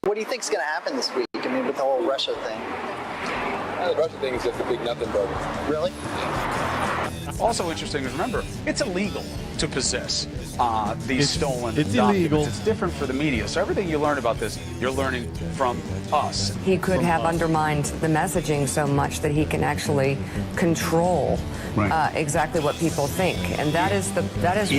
What do you think's going to happen this week? I mean, with the whole Russia thing. The Russia thing is just a big nothing burger. Really? Also interesting is, remember, it's illegal to possess these stolen documents. Illegal. It's different for the media. So everything you learn about this, you're learning from us. He could have undermined the messaging so much that he can actually control exactly what people think, and that is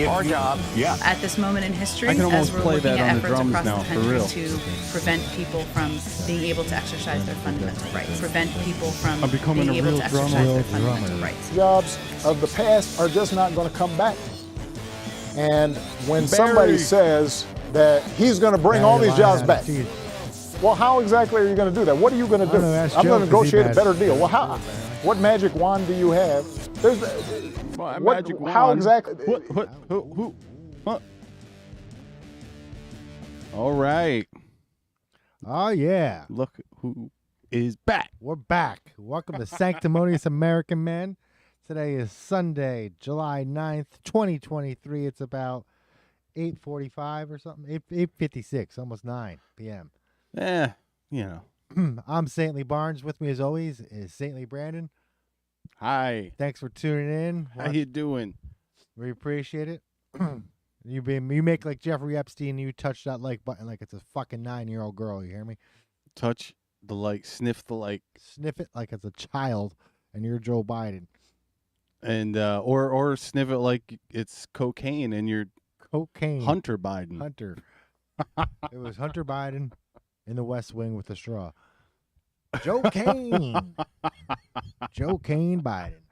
our job. Yeah. At this moment in history, I can as almost we're play looking that at on the efforts drums across now, the for country real. to prevent people from being able to exercise their fundamental rights, prevent people from I'm becoming being a able real to exercise their fundamental drummer. rights. Jobs of the past are just not going to come back. And when somebody says that he's going to bring all these jobs back, well, how exactly are you going to do that? What are you going to do? I'm going to negotiate a better deal. Well, what magic wand do you have? How exactly? Who? All right. Oh, yeah. Look who is back. We're back. Welcome to Sanctimonious American Men. Today is Sunday, July 9th, 2023. It's about 8:45 or something. 8:56, almost 9 p.m. I'm Saintly Barnes. With me, as always, is Saintly Brandon. Hi. Thanks for tuning in. How you doing? We appreciate it. You make like Jeffrey Epstein. You touch that like button like it's a fucking 9-year-old girl. You hear me? Touch the like, sniff the like. Sniff it like it's a child, and you're Joe Biden. And or sniff it like it's cocaine and you're Cocaine. Hunter Biden. Hunter. It was Hunter Biden in the West Wing with a straw. Joe Kane. Joe Kane Biden.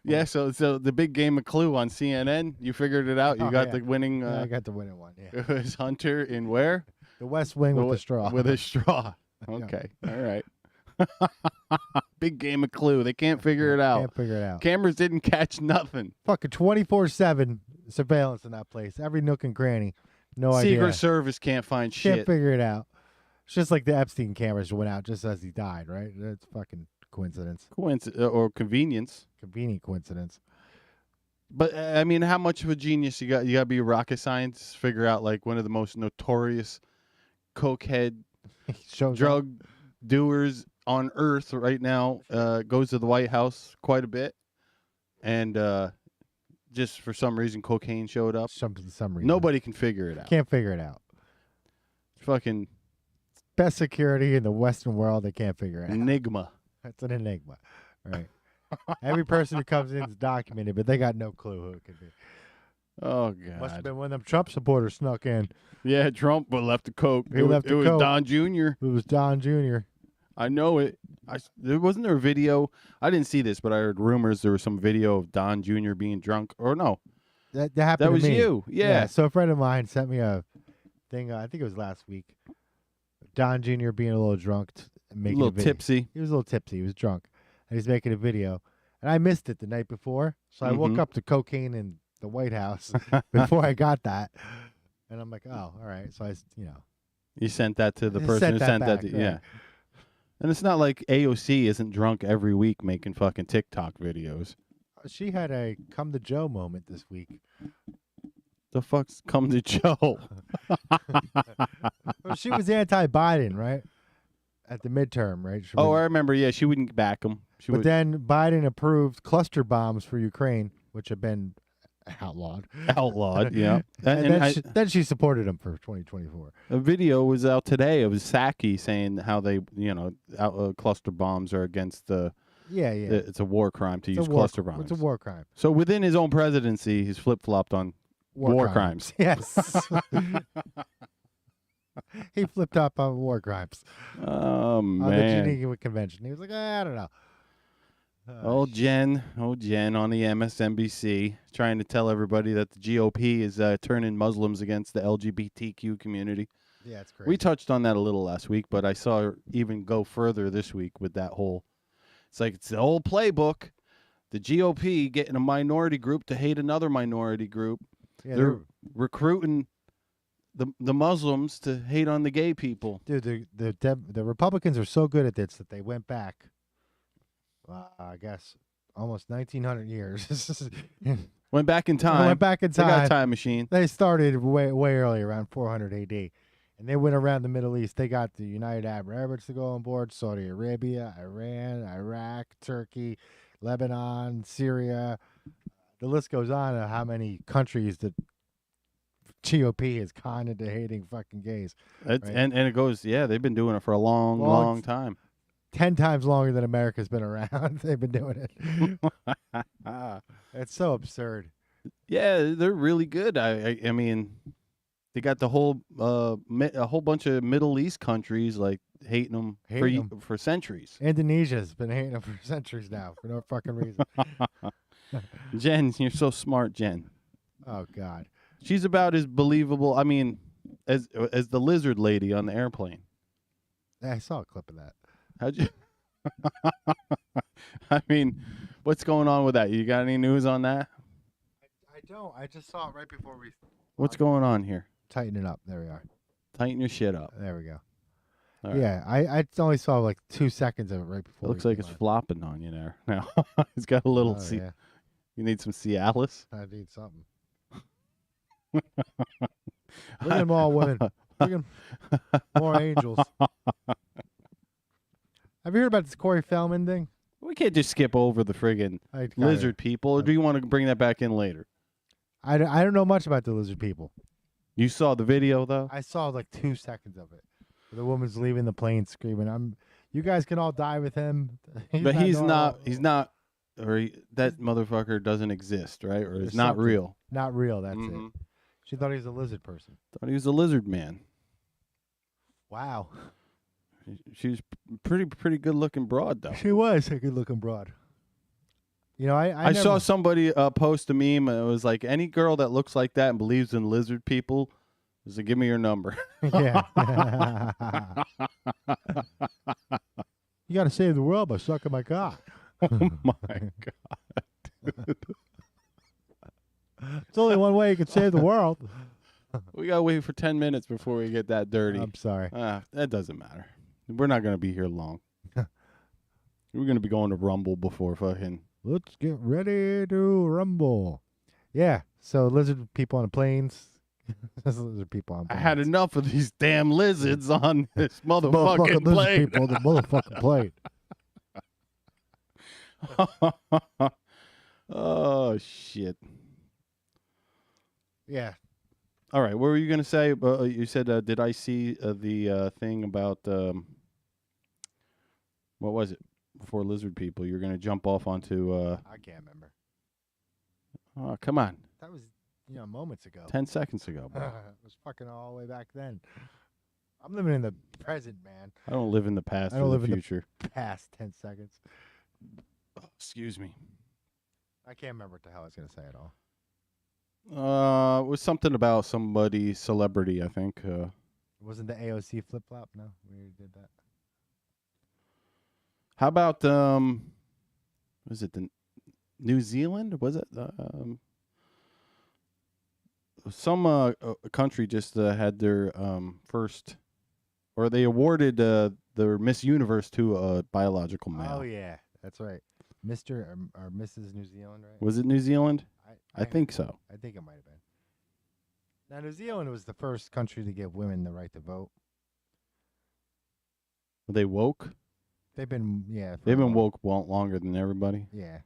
Yeah, so the big game of Clue on CNN, you figured it out. You got the winning. I got the winning one. Yeah. It was Hunter in where? The West Wing with a straw. With a straw. Okay. All right. Big game of Clue. They can't figure it out. Can't figure it out. Cameras didn't catch nothing. Fucking 24/7 surveillance in that place. Every nook and cranny. No idea. Secret Service can't find shit. Can't figure it out. It's just like the Epstein cameras went out just as he died, right? That's fucking coincidence. Or convenience. Convenient coincidence. But I mean, how much of a genius you got? You got to be a rocket scientist to figure out like one of the most notorious cokehead drug doers on Earth right now goes to the White House quite a bit, and just for some reason, cocaine showed up. Some reason. Nobody can figure it out. Can't figure it out. Fucking best security in the Western world. They can't figure it out. Enigma. That's an enigma, right? Every person who comes in is documented, but they got no clue who it could be. Oh God! Must have been one of them Trump supporters snuck in. Yeah, Trump left the coke. He left the coke. It was Don Jr. It was Don Jr. I know it. Wasn't there a video? I didn't see this, but I heard rumors there was some video of Don Jr. being drunk. Or no, that happened. That was to me. you. Yeah. So a friend of mine sent me a thing. I think it was last week. Don Jr. being a little drunk, making a little tipsy. He was a little tipsy. He was drunk, and he's making a video. And I missed it the night before, so I woke up to cocaine in the White House before I got that, and I'm like, oh, all right. So you sent that to the person who sent that. Yeah. And it's not like AOC isn't drunk every week making fucking TikTok videos. She had a come to Joe moment this week. The fuck's come to Joe? Well, she was anti-Biden, right? At the midterm, right? I remember. Yeah, she wouldn't back him. Then Biden approved cluster bombs for Ukraine, which have been outlawed. Outlawed, yeah. Then she supported him for 2024. A video was out today of Psaki saying how they, cluster bombs are against the. Yeah. It's a war crime to use cluster bombs. It's a war crime. So within his own presidency, he's flip-flopped on war crimes. Yes. He flipped up on war crimes. Oh, man. On the Geneva Convention. He was like, I don't know. Old Jen on the MSNBC trying to tell everybody that the GOP is turning Muslims against the LGBTQ community. Yeah, it's great. We touched on that a little last week, but I saw her even go further this week with that whole. It's like it's the old playbook. The GOP getting a minority group to hate another minority group. Yeah, they're recruiting the Muslims to hate on the gay people. Dude, the Republicans are so good at this that they went back. I guess almost 1900 years. Went back in time. They got a time machine. They started way early, around 400 AD, And they went around the Middle East. They got the United Arab Emirates to go on board, Saudi Arabia, Iran, Iraq, Turkey, Lebanon, Syria. The list goes on of how many countries that GOP has conned into hating fucking gays. It's, right? and it goes, yeah, they've been doing it for a long time. 10 times longer than America's been around. They've been doing it. It's so absurd. Yeah, they're really good. I mean, they got the whole a whole bunch of Middle East countries like hating them for centuries. Indonesia's been hating them for centuries now for no fucking reason. Jen, you're so smart, Jen. Oh God, she's about as believable. I mean, as the lizard lady on the airplane. I saw a clip of that. How'd you? I mean, what's going on with that? You got any news on that? I don't. I just saw it right before we. What's going on here? Tighten it up. There we are. Tighten your shit up. There we go. All yeah, right. I only saw like 2 seconds of it right before. It looks like it's flopping on you there. Now it's got a little. Oh, yeah. You need some Cialis. I need something. Look at them all women. Look at them. More angels. Have you heard about this Corey Feldman thing? We can't just skip over the friggin' lizard people. Or do you want to bring that back in later? I don't know much about the lizard people. You saw the video though? I saw like 2 seconds of it. The woman's leaving the plane screaming, "You guys can all die with him." But he's not. Or that motherfucker doesn't exist, right? Or is not real. Not real. That's it. She thought he was a lizard person. Thought he was a lizard man. Wow. She was pretty good looking broad though. She was a good looking broad. You know, I saw somebody post a meme. And it was like, any girl that looks like that and believes in lizard people, is like, give me your number. Yeah. You got to save the world by sucking my cock. Oh my god, dude. It's only one way you can save the world. We gotta wait for 10 minutes before we get that dirty. I'm sorry. That doesn't matter. We're not gonna be here long. We're gonna be going to Rumble before fucking. Let's get ready to rumble. Yeah. So lizard people on the planes. Lizard people on planes. I had enough of these damn lizards on this motherfucking plane. People on the motherfucking plane. Oh shit. Yeah. All right. What were you gonna say? You said, did I see the thing about what was it? Before lizard people, you're gonna jump off onto. I can't remember. Oh, come on. That was moments ago. 10 seconds ago, bro. It was fucking all the way back then. I'm living in the present, man. I don't live in the past I don't or live the in future. the past 10 seconds. Oh, excuse me. I can't remember what the hell I was gonna say at all. It was something about somebody celebrity, I think. Wasn't the AOC flip flop? No, we already did that. How about was it the New Zealand? Was it some country just had their first, or they awarded their Miss Universe to a biological male. Oh yeah, that's right, Mr. or Mrs. New Zealand, right? Was it New Zealand? I think so. I think it might have been. Now, New Zealand was the first country to give women the right to vote. Were they woke? They've been, yeah. They've been woke longer than everybody. Yeah.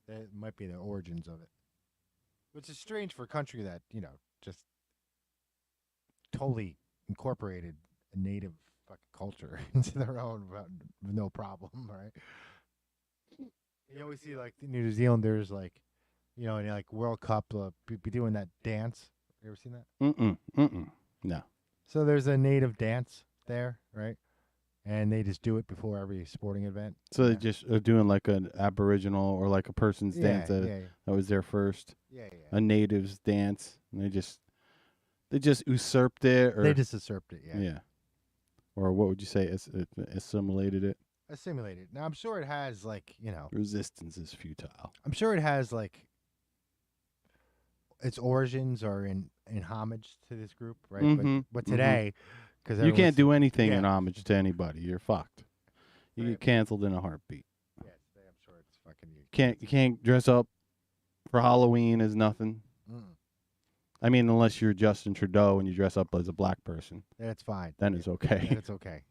That might be the origins of it. Which is strange for a country that, just totally incorporated a native fucking culture into their own with no problem, right? You always see, like, the New Zealanders, like, in like World Cup, be doing that dance. You ever seen that? No. So there's a native dance there, right? And they just do it before every sporting event. So they just are doing like an Aboriginal or like a person's dance that was there first. Yeah. A native's dance. And they just usurped it, or they just usurped it. Yeah. Yeah. Or what would you say? Assimilated it. Assimilated. Now I'm sure it has like resistance is futile. I'm sure it has like its origins are in homage to this group, right? Mm-hmm. But today, because you can't do anything in homage to anybody. You're fucked. You get canceled in a heartbeat. Yeah, today I'm sure it's fucking. You can't dress up for Halloween as nothing. I mean, unless you're Justin Trudeau and you dress up as a black person, Then it's fine. then it's okay. Then it's okay.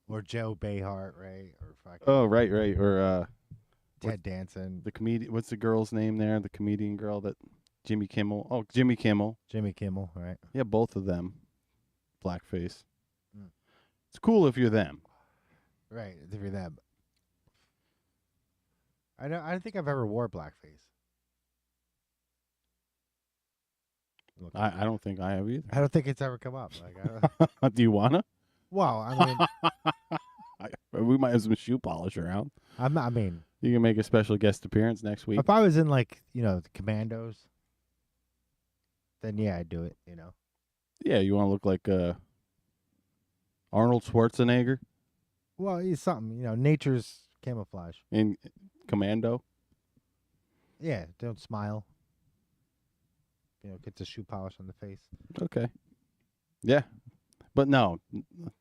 Or Joe Behart, right? Or fucking Oh, right. Or Ted Danson. the comedian. What's the girl's name there? The comedian girl that Jimmy Kimmel. Oh, Jimmy Kimmel. Jimmy Kimmel, right? Yeah, both of them. Blackface. Mm. It's cool if you're them. Right, if you're them. I don't think I've ever wore blackface. Look, I don't think I have either. I don't think it's ever come up. Like, I don't, Do you wanna? well, I mean, We might have some shoe polish around. I mean, You can make a special guest appearance next week. if I was in like the Commandos, then yeah, I'd do it. Yeah, you want to look like Arnold Schwarzenegger Well, he's something. Nature's camouflage. in Commando. Yeah, don't smile. Get the shoe polish on the face. Okay. Yeah, but no,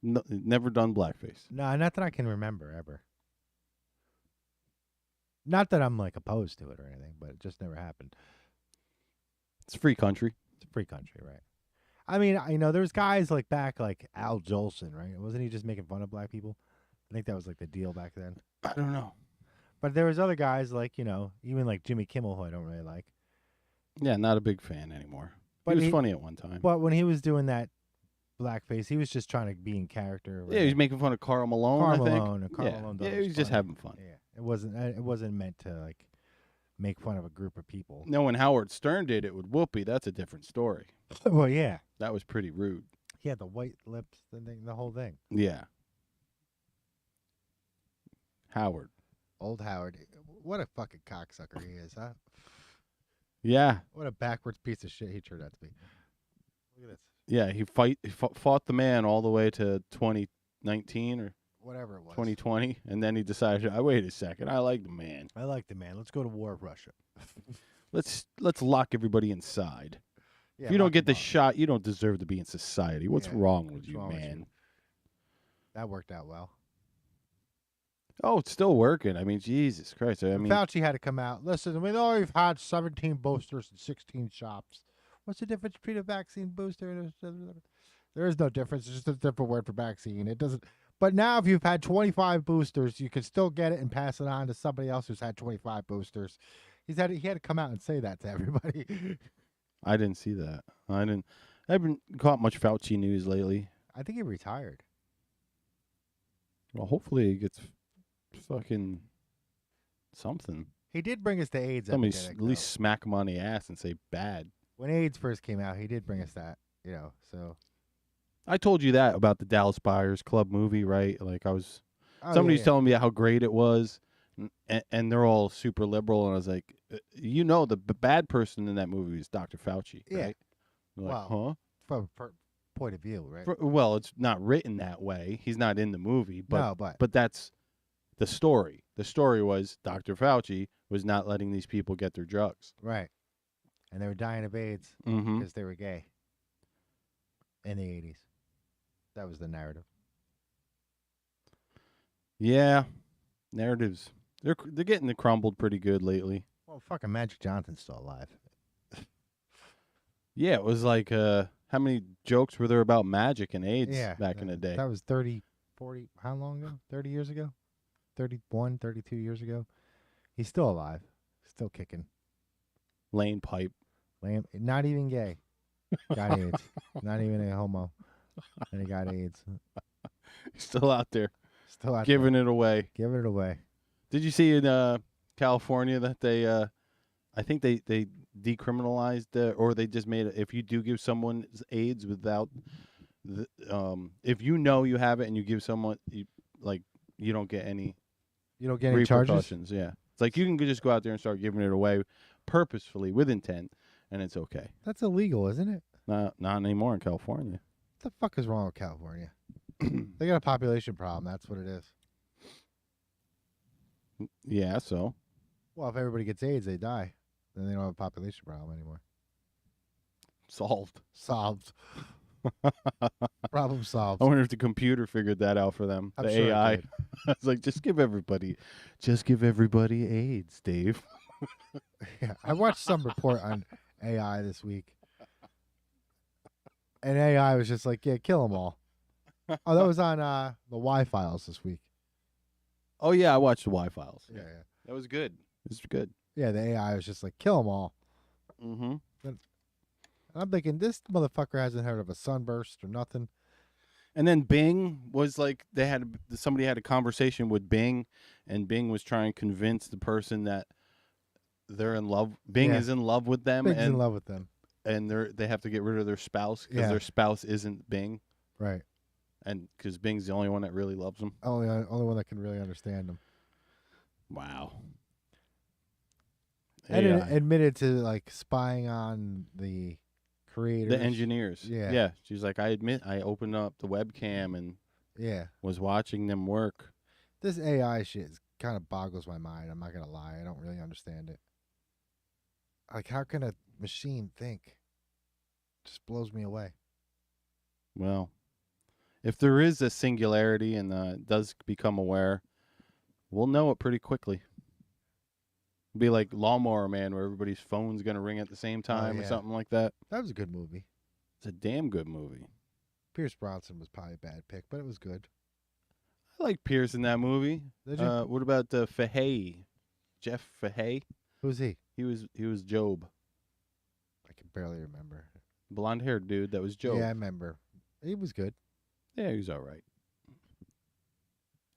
never done blackface. No, not that I can remember ever. Not that I'm like opposed to it or anything, but it just never happened. It's a free country. It's a free country, right? I mean, there's guys like back like Al Jolson, right? Wasn't he just making fun of black people? I think that was like the deal back then. I don't know. But there was other guys like, even like Jimmy Kimmel, who I don't really like. Yeah, not a big fan anymore. But He was funny at one time. But when he was doing that blackface, he was just trying to be in character. Yeah, he was making fun of Karl Malone. Carl I think. Malone. And Carl Yeah, Malone yeah, thought he it was just funny. having fun. Yeah, it wasn't meant to like make fun of a group of people. No, when Howard Stern did it with Whoopi, that's a different story. Well, yeah, That was pretty rude. he had the white lips, the whole thing. Yeah. Howard. Old Howard, what a fucking cocksucker he is, huh? Yeah. What a backwards piece of shit he turned out to be. Look at this. Yeah, he fought the man all the way to 2019 or Whatever it was. 2020, and then he decided, wait a second, I like the man. I like the man. Let's go to war with Russia. Let's lock everybody inside. Yeah, If you don't lock get the him up. shot, you don't deserve to be in society. What's Yeah, wrong with what's you, wrong with man? you? That worked out well. Oh, it's still working. I mean, Jesus Christ. I mean, Fauci had to come out. Listen, we know we've had 17 boosters in 16 shops. What's the difference between a vaccine booster and there is no difference. It's just a different word for vaccine. It doesn't. But now, if you've had 25 boosters, you can still get it and pass it on to somebody else who's had 25 boosters. He had to come out and say that to everybody. I didn't see that. I haven't caught much Fauci news lately. I think he retired. Well, hopefully he gets fucking something. He did bring us the AIDS Somebody epidemic, at least though. smack him on the ass and say bad. When AIDS first came out, he did bring us that. So I told you that about the Dallas Buyers Club movie, right? Like Oh, somebody was yeah. telling me how great it was, and they're all super liberal, and I was like, the bad person in that movie is Dr. Fauci, Yeah. right? They're like, Well, from a point of view, right? well, it's not written that way. He's not in the movie, but No, but that's the story. The story was Dr. Fauci was not letting these people get their drugs. right. And they were dying of AIDS Mm-hmm. because they were gay in the 80s. That was the narrative. Yeah, narratives. They're getting crumbled pretty good lately. Well, fucking Magic Johnson's still alive. Yeah, it was like how many jokes were there about magic and AIDS Yeah. back in the day? That was 30, 40, how long ago? 30 years ago? 31, 32 years ago? He's still alive. Still kicking. Lane pipe. Not even gay. Got AIDS. Not even a homo. And he got AIDS. Still out there Still out giving it away. there. Giving it away. Did you see in California that they I think they decriminalized or they just made it if you do give someone AIDS without if you know you have it and you give someone you don't get any You don't get any charges? repercussions. Yeah. It's like you can just go out there and start giving it away purposefully with intent and it's okay. That's illegal, isn't it? Not anymore in California. What the fuck is wrong with California? They got a population problem. That's what it is. Yeah, so Well, if everybody gets AIDS, they die. Then they don't have a population problem anymore. solved. Solved. Problem solved. I wonder if the computer figured that out for them. I'm The sure it AI. did. It's like just give everybody AIDS, Dave. Yeah, I watched some report on AI this week. And AI was just like, yeah, kill them all. Oh, that was on the Y-Files this week. Oh yeah, I watched the Y-Files. Yeah. That was good. It was good. Yeah, the AI was just like, kill them all. Mm-hmm. And I'm thinking, this motherfucker hasn't heard of a sunburst or nothing. And then Bing was like, somebody had a conversation with Bing, and Bing was trying to convince the person that they're in love. Bing is in love with them. Bing's in love with them. And they have to get rid of their spouse because their spouse isn't Bing. Right. And because Bing's the only one that really loves them. Only one that can really understand them. Wow. And it admitted to like spying on the creators, the engineers. Yeah. She's like, I admit, I opened up the webcam and was watching them work. This AI shit kind of boggles my mind. I'm not gonna lie, I don't really understand it. Like, how can a machine think? Just blows me away. Well, if there is a singularity and does become aware, we'll know it pretty quickly. Be like Lawnmower Man, where everybody's phone's gonna ring at the same time or something like that. That was a good movie. It's a damn good movie. Pierce Brosnan was probably a bad pick, but it was good. I like Pierce in that movie. Did you? What about Fahey? Jeff Fahey? Who's he? He was Job. I can barely remember. Blonde-haired dude that was Job. Yeah, I remember. He was good. Yeah, he was all right.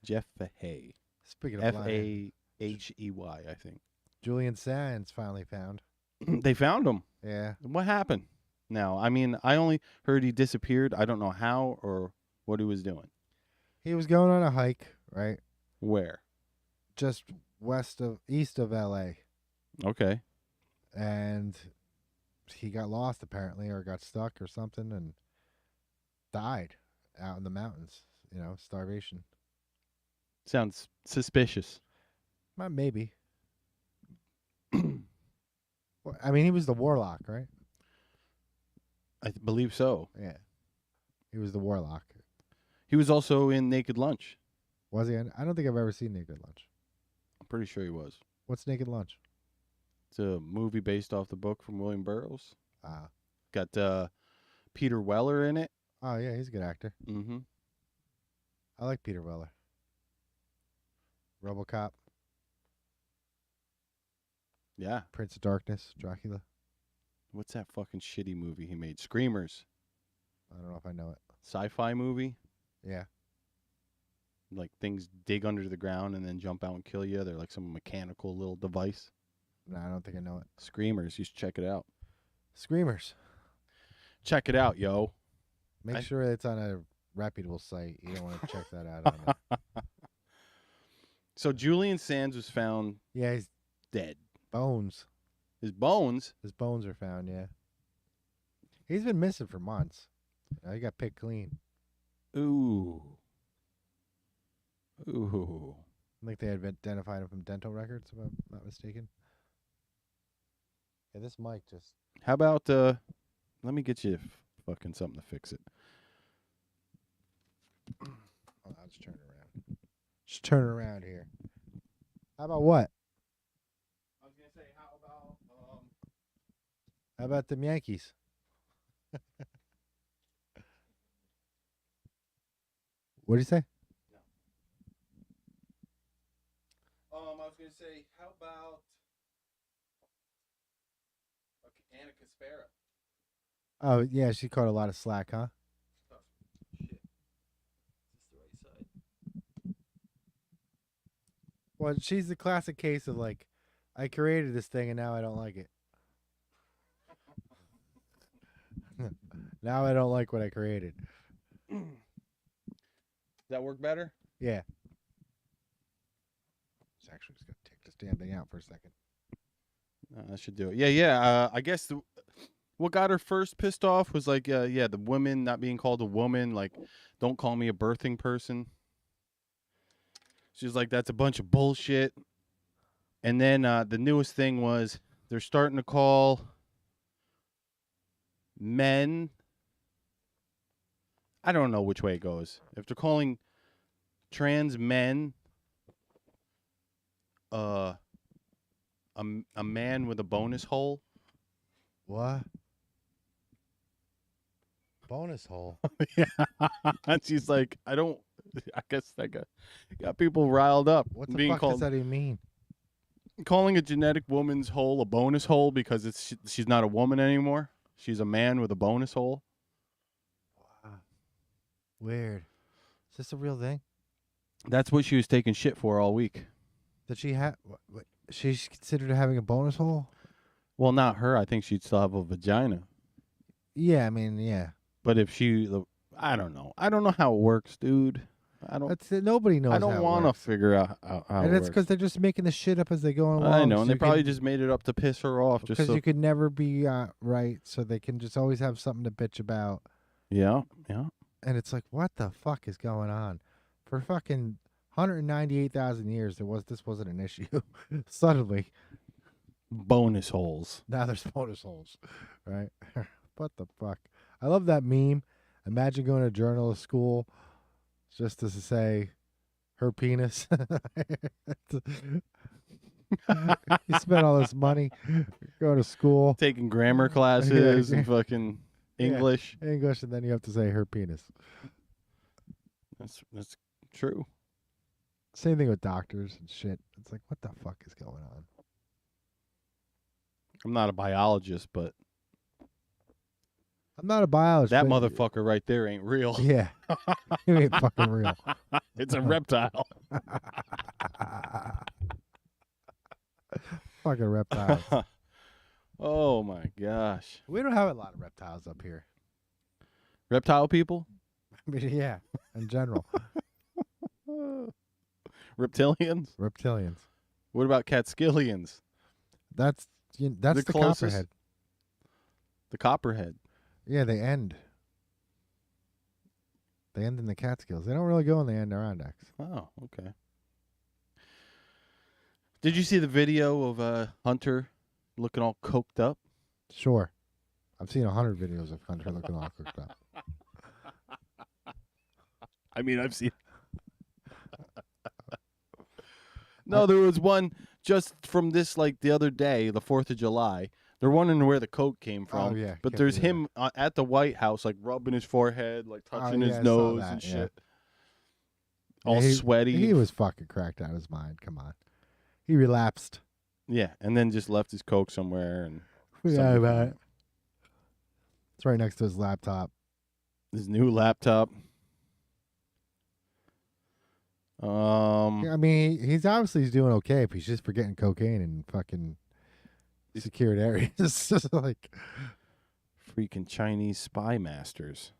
Jeff Fahey. Speaking of Fahey, I think. Julian Sands finally found. They found him. Yeah. What happened? Now, I mean, I only heard he disappeared. I don't know how or what he was doing. He was going on a hike, right? Where? Just east of LA. Okay. And he got lost apparently, or got stuck or something, and died out in the mountains. Starvation. Sounds suspicious. Maybe. Well, I mean, he was the warlock, right? I believe so. Yeah. He was the warlock. He was also in Naked Lunch. Was he? I don't think I've ever seen Naked Lunch. I'm pretty sure he was. What's Naked Lunch? It's a movie based off the book from William Burroughs. Ah. Got Peter Weller in it. Oh, yeah, he's a good actor. Mm-hmm. I like Peter Weller. RoboCop. Yeah. Prince of Darkness, Dracula. What's that fucking shitty movie he made? Screamers. I don't know if I know it. Sci-fi movie. Yeah. Like things dig under the ground and then jump out and kill you. They're like some mechanical little device. No, I don't think I know it. Screamers. You should check it out. Screamers. Check it out, yo. Make sure it's on a reputable site. You don't want to check that out on there. So Julian Sands was found he's dead. Bones. His bones? His bones are found, yeah. He's been missing for months. He got picked clean. Ooh. Ooh. I think they had identified him from dental records, if I'm not mistaken. Yeah, this mic just... How about, let me get you fucking something to fix it. I'll just turn it around. Just turn it around here. How about what? I was going to say, how about them Yankees? What did you say? I was going to say, how about Anna Kaspera? Oh, yeah, she caught a lot of slack, huh? Oh, shit. Is this the right side? Well, she's the classic case of, like, I created this thing and now I don't like it. Now I don't like what I created. Does that work better? Yeah. Just actually just going to take this damn thing out for a second. I should do it. Yeah. I guess what got her first pissed off was like, the woman not being called a woman. Like, don't call me a birthing person. She's like, that's a bunch of bullshit. And then the newest thing was they're starting to call men. I don't know which way it goes. If they're calling trans men a man with a bonus hole, What? Bonus hole. Yeah. And she's like, I guess that got people riled up. What the being fuck does that even mean? Calling a genetic woman's hole a bonus hole because she's not a woman anymore. She's a man with a bonus hole. Wow. Weird. Is this a real thing? That's what she was taking shit for all week. Did she have? She's considered having a bonus hole? Well, not her. I think she'd still have a vagina. Yeah, I mean, yeah. But if I don't know. I don't know how it works, dude. That's it. Nobody knows. I don't want to figure out how and it it's because works. they're just making the shit up as they go along. I know, and so they probably just made it up to piss her off. Because you could never be right, so they can just always have something to bitch about. Yeah. And it's like, what the fuck is going on? For fucking 198,000 years, this wasn't an issue. Suddenly, bonus holes. now there's bonus holes, right? What the fuck? I love that meme. Imagine going to journalist school just to say her penis. You spent all this money, go to school, Taking grammar classes and fucking English. Yeah, English, and then you have to say her penis. That's true. Same thing with doctors and shit. It's like, what the fuck is going on? I'm not a biologist, but I'm not a biologist. that but motherfucker right there ain't real. Yeah. You ain't fucking real. It's a reptile. Fucking reptiles. Oh my gosh. We don't have a lot of reptiles up here. Reptile people? I mean, yeah, in general. Reptilians? Reptilians. What about Catskillians? That's the closest. copperhead. The copperhead. Yeah, they end. They end in the Catskills. They don't really go in the Adirondacks. Oh, okay. Did you see the video of Hunter looking all coked up? Sure. I've seen 100 videos of Hunter looking all cooked up. I mean, I've seen. No, there was one just from this, like the other day, the 4th of July. They're wondering where the coke came from. Oh, yeah. But Can't there's do that. him at the White House, like rubbing his forehead, like touching yeah, his I saw nose that, and yeah. shit. Yeah, All sweaty. He was fucking cracked out of his mind. Come on. He relapsed. Yeah, and then just left his coke somewhere. And Yeah, about it. It's right next to his laptop. his new laptop. Yeah, I mean, he's obviously doing okay if he's just forgetting cocaine in fucking secured areas. It's just like Freaking Chinese spy masters.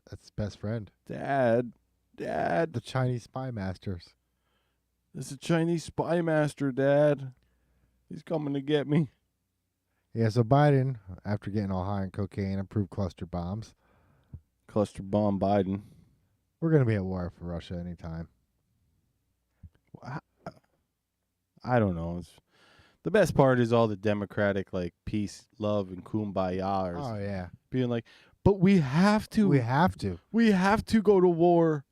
that's his best friend. Dad. The Chinese spy masters. There's a Chinese spy master, Dad. He's coming to get me. Yeah, so Biden, after getting all high on cocaine, approved cluster bombs. Cluster bomb Biden. We're going to be at war for Russia anytime. I don't know. The best part is all the Democratic, like, peace, love, and kumbaya. Oh, yeah. Being like, but we have to. We have to. We have to go to war.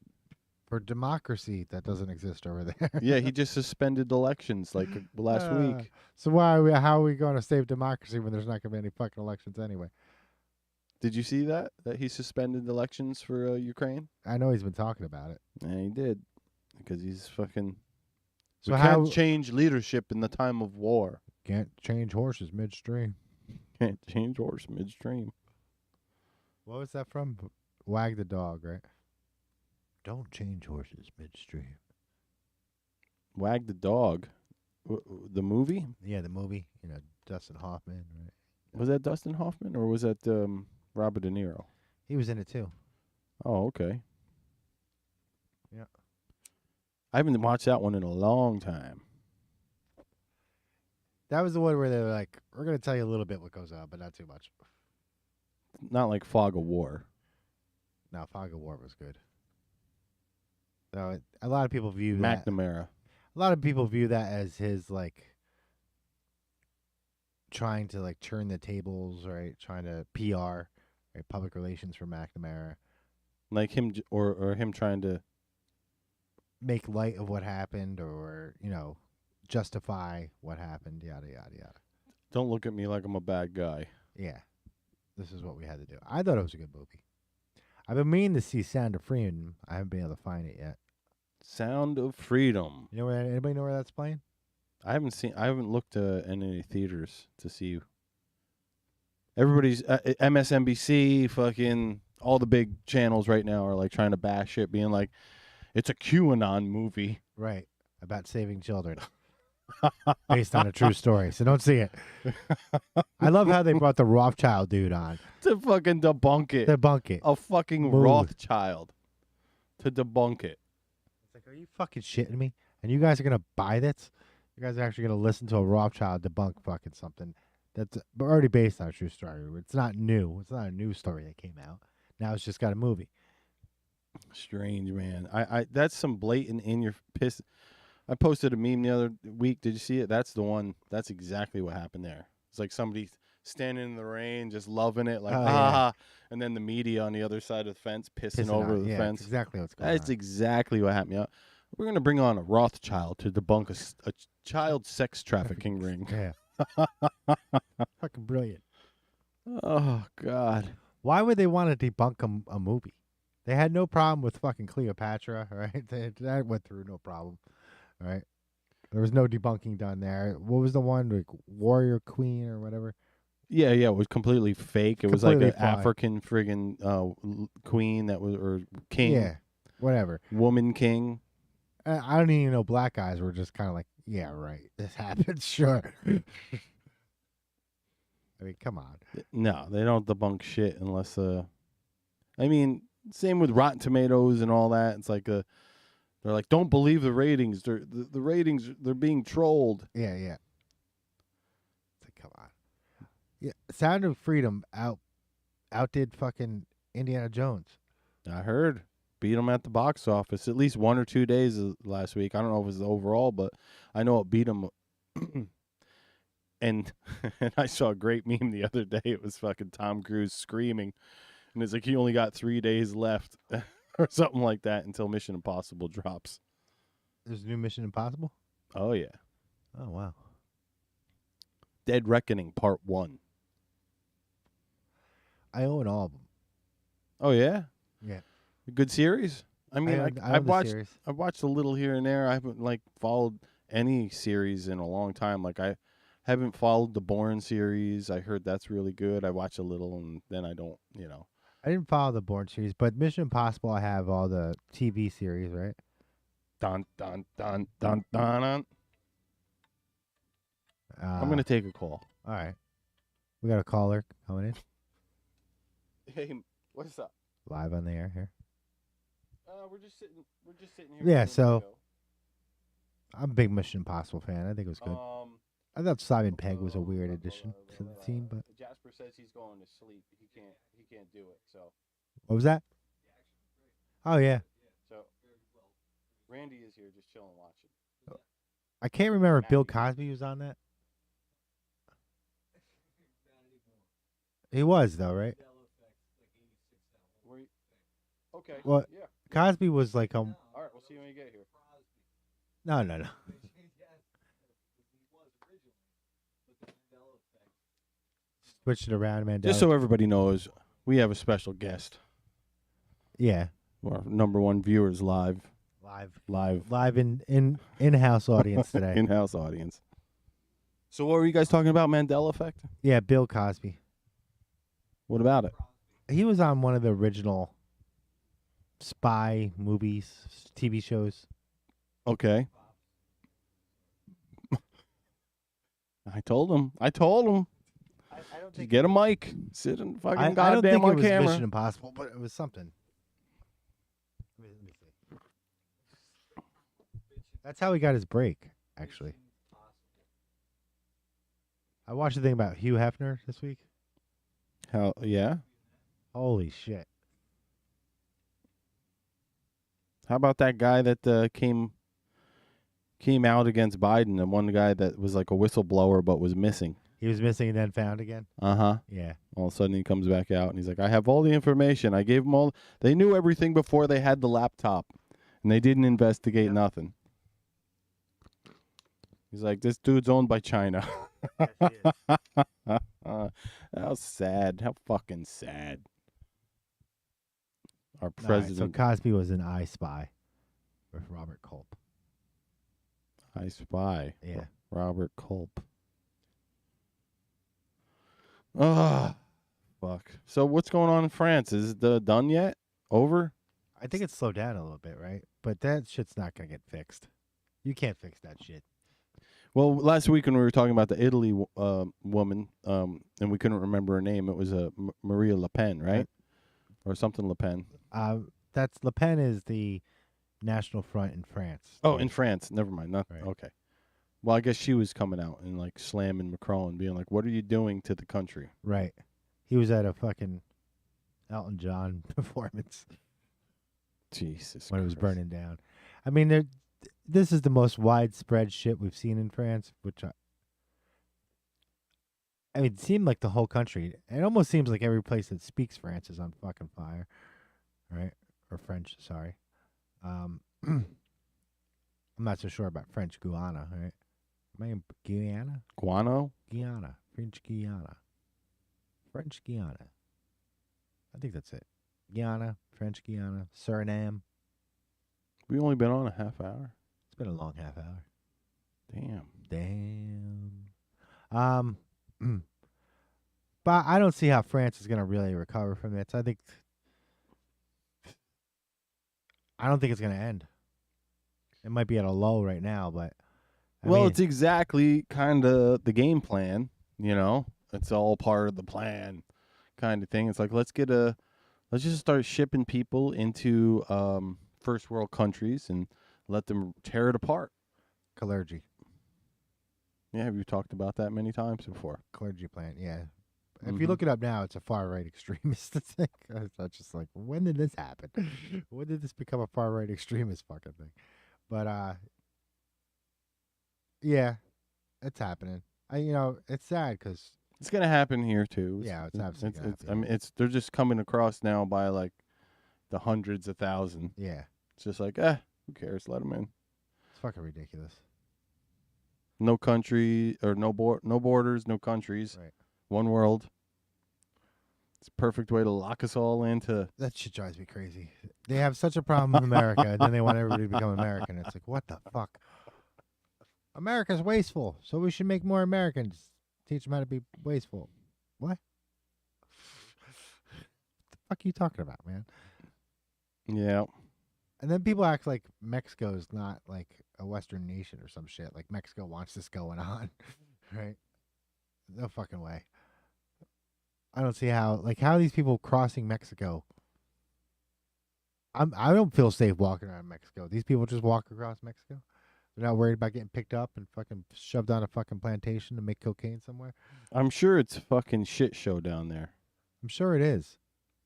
For democracy that doesn't exist over there. Yeah, he just suspended elections, like, last week. So how are we going to save democracy when there's not going to be any fucking elections anyway? Did you see that? That he suspended elections for Ukraine? I know he's been talking about it. Yeah, he did. Because he's fucking... So we can't change leadership in the time of war. Can't change horses midstream. Can't change horse midstream. What was that from? Wag the Dog, right? Don't change horses midstream. Wag the Dog. The movie? Yeah, the movie. You know, Dustin Hoffman, right? Was that Dustin Hoffman or was that Robert De Niro? He was in it too. Oh, okay. Yeah. I haven't watched that one in a long time. That was the one where they were like, we're going to tell you a little bit what goes on, but not too much. Not like Fog of War. No, Fog of War was good. So a lot of people view that. McNamara. A lot of people view that as his like trying to like turn the tables, right? Trying to PR, right? Public relations for McNamara. Like him or him trying to make light of what happened or, you know, justify what happened, yada, yada, yada. Don't look at me like I'm a bad guy. Yeah, this is what we had to do. I thought it was a good movie. I've been meaning to see Sound of Freedom. I haven't been able to find it yet. Sound of Freedom. You know where? Anybody know where that's playing? I haven't looked in any theaters to see. Everybody's MSNBC, fucking all the big channels right now are like trying to bash it, being like, it's a QAnon movie. Right, about saving children. Based on a true story, so don't see it. I love how they brought the Rothschild dude on To fucking debunk it. Debunk it. A fucking Mood. Rothschild. To debunk it. It's like, are you fucking shitting me? And you guys are gonna buy this? You guys are actually gonna listen to a Rothschild debunk fucking something that's already based on a true story. It's not new. It's not a new story that came out. Now it's just got a movie. Strange, man. I that's some blatant in your piss. I posted a meme the other week. Did you see it? That's the one. That's exactly what happened there. It's like somebody standing in the rain, just loving it, like and then the media on the other side of the fence pissing over the fence. That's exactly what's going on. That's exactly what happened. Yeah. We're gonna bring on a Rothschild to debunk a child sex trafficking ring. Yeah. Fucking brilliant. Oh God. Why would they want to debunk a movie? They had no problem with fucking Cleopatra, right? That went through no problem, right? There was no debunking done there. What was the one, like Warrior Queen or whatever? Yeah, it was completely fake. It was like an Completely fine. African friggin' queen that was, or king. Yeah, whatever. Woman king. I don't even know. Black guys were just kind of like, yeah, right. This happens, sure. I mean, come on. No, they don't debunk shit unless. I mean, same with Rotten Tomatoes and all that. It's like they're like, don't believe the ratings. The ratings. They're being trolled. Yeah. It's like, come on. Yeah, Sound of Freedom outdid fucking Indiana Jones. I heard. Beat them at the box office at least 1 or 2 days last week. I don't know if it was overall, but I know it beat them. and I saw a great meme the other day. It was fucking Tom Cruise screaming, and it's like he only got 3 days left or something like that until Mission Impossible drops. There's a new Mission Impossible? Oh yeah. Oh wow. Dead Reckoning Part 1. I own all of them. Oh yeah. Yeah. A good series. I mean, I've watched a little here and there. I haven't like followed any series in a long time. Like I haven't followed the Bourne series. I heard that's really good. I watch a little and then I don't. I didn't follow the Bourne series, but Mission Impossible, I have all the TV series, right? Dun dun dun dun dun. Dun. I'm gonna take a call. All right. We got a caller coming in Hey, what's up? live on the air here. We're just sitting here. Yeah, so I'm a big Mission Impossible fan. I think it was good. I thought Simon Pegg was a weird addition to the team, but Jasper says he's going to sleep. He can't do it. So what was that? Oh yeah. So Randy is here just chilling watching. I can't remember if Bill Cosby was on that. He was though, right? Okay. Well, yeah. Cosby was like All right, we'll see when you get here. No. Switched it around, man. Just so everybody knows, we have a special guest. Yeah. Our #1 viewers live in-house audience today. In-house audience. So what were you guys talking about? Mandela Effect? Yeah, Bill Cosby. What about it? He was on one of the original spy movies, TV shows. Okay. I told him. I don't think get a mic. Sit in fucking I don't goddamn think on it was camera. Mission Impossible, but it was something. Let me see. That's how he got his break, actually. I watched the thing about Hugh Hefner this week. How? Yeah. Holy shit! How about that guy that came out against Biden, and one guy that was like a whistleblower but was missing? He was missing and then found again? Uh-huh. Yeah. All of a sudden he comes back out and he's like, I have all the information. I gave them all. They knew everything before they had the laptop, and they didn't investigate nothing. He's like, this dude's owned by China. How sad. How fucking sad. Our All right, so president. Cosby was an I Spy with Robert Culp. I Spy. Yeah. Robert Culp. Ah, fuck. So what's going on in France? Is it done yet? Over? I think it's slowed down a little bit, right? But that shit's not gonna get fixed. You can't fix that shit. Well, last week when we were talking about the Italy woman, and we couldn't remember her name, it was Maria Le Pen, right? Or something Le Pen. That's Le Pen is the National Front in France. Oh, in France. Never mind. Not Right. okay. Well, I guess she was coming out and like slamming Macron and being like, "What are you doing to the country?" Right. He was at a fucking Elton John performance Jesus. when it was Christ. burning down. I mean, this is the most widespread shit we've seen in France, which I mean, it seemed like the whole country. It almost seems like every place that speaks France is on fucking fire, right? Or French, sorry. I'm not so sure about French Guiana, right? Am I in Guyana? Guano? Guyana. French Guyana. French Guyana. I think that's it. Guyana, French Guyana, Suriname. We only been on a half hour. It's been a long half hour. Damn. But I don't see how France is going to really recover from this. I don't think it's going to end. It might be at a low right now, but I mean, It's exactly kind of the game plan, you know? It's all part of the plan kind of thing. It's like, let's just start shipping people into first world countries and let them tear it apart. clergy Yeah, have you talked about that many times before? plan, yeah. If you look it up now, it's a far right extremist thing. I'm just like, when did this happen? When did this become a far right extremist fucking thing? But yeah, it's happening. It's sad because It's gonna happen here too. Yeah, it's absolutely gonna I mean, they're just coming across now by like the hundreds of thousands. yeah, It's just like, who cares? Let them in. it's fucking ridiculous. No country or no borders, no countries. Right. One world. It's a perfect way to lock us all into. That shit drives me crazy. They have such a problem with America, and then they want everybody to become American. It's like, what the fuck? America's wasteful, so we should make more Americans. Teach them how to be wasteful. What? The fuck are you talking about, man? Yeah. And then people act like Mexico is not like a Western nation or some shit. Like Mexico wants this going on, right? No fucking way. I don't see how are these people crossing Mexico? I don't feel safe walking around Mexico. These people just walk across Mexico. They're not worried about getting picked up and fucking shoved on a fucking plantation to make cocaine somewhere. I'm sure it's a fucking shit show down there. I'm sure it is.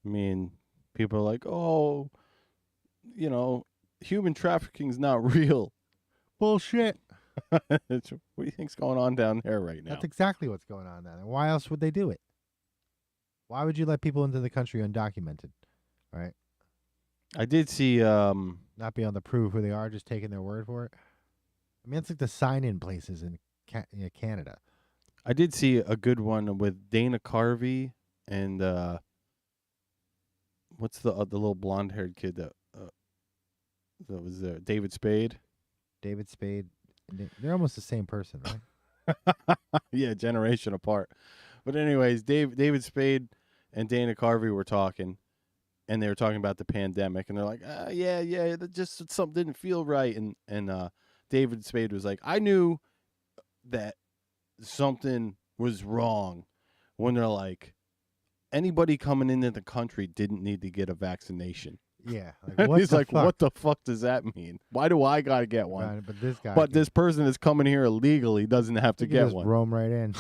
I mean, people are like, oh, human trafficking's not real. Bullshit. What do you think's going on down there right now? That's exactly what's going on down there. Why else would they do it? Why would you let people into the country undocumented? Right? I did see. Not be able to prove who they are, just taking their word for it. I mean, it's like the sign-in places in Canada. I did see a good one with Dana Carvey and what's the little blonde-haired kid that was there? David Spade. David Spade. They're almost the same person, right? Yeah, generation apart. But anyways, David Spade and Dana Carvey were talking, and they were talking about the pandemic, and they're like, yeah, that just something didn't feel right, and David Spade was like, I knew that something was wrong when they're like, anybody coming into the country didn't need to get a vaccination. Yeah. He's like, what the fuck does that mean? Why do I got to get one? Right, but this guy. This person is coming here illegally doesn't have to you can get just one. roam right in.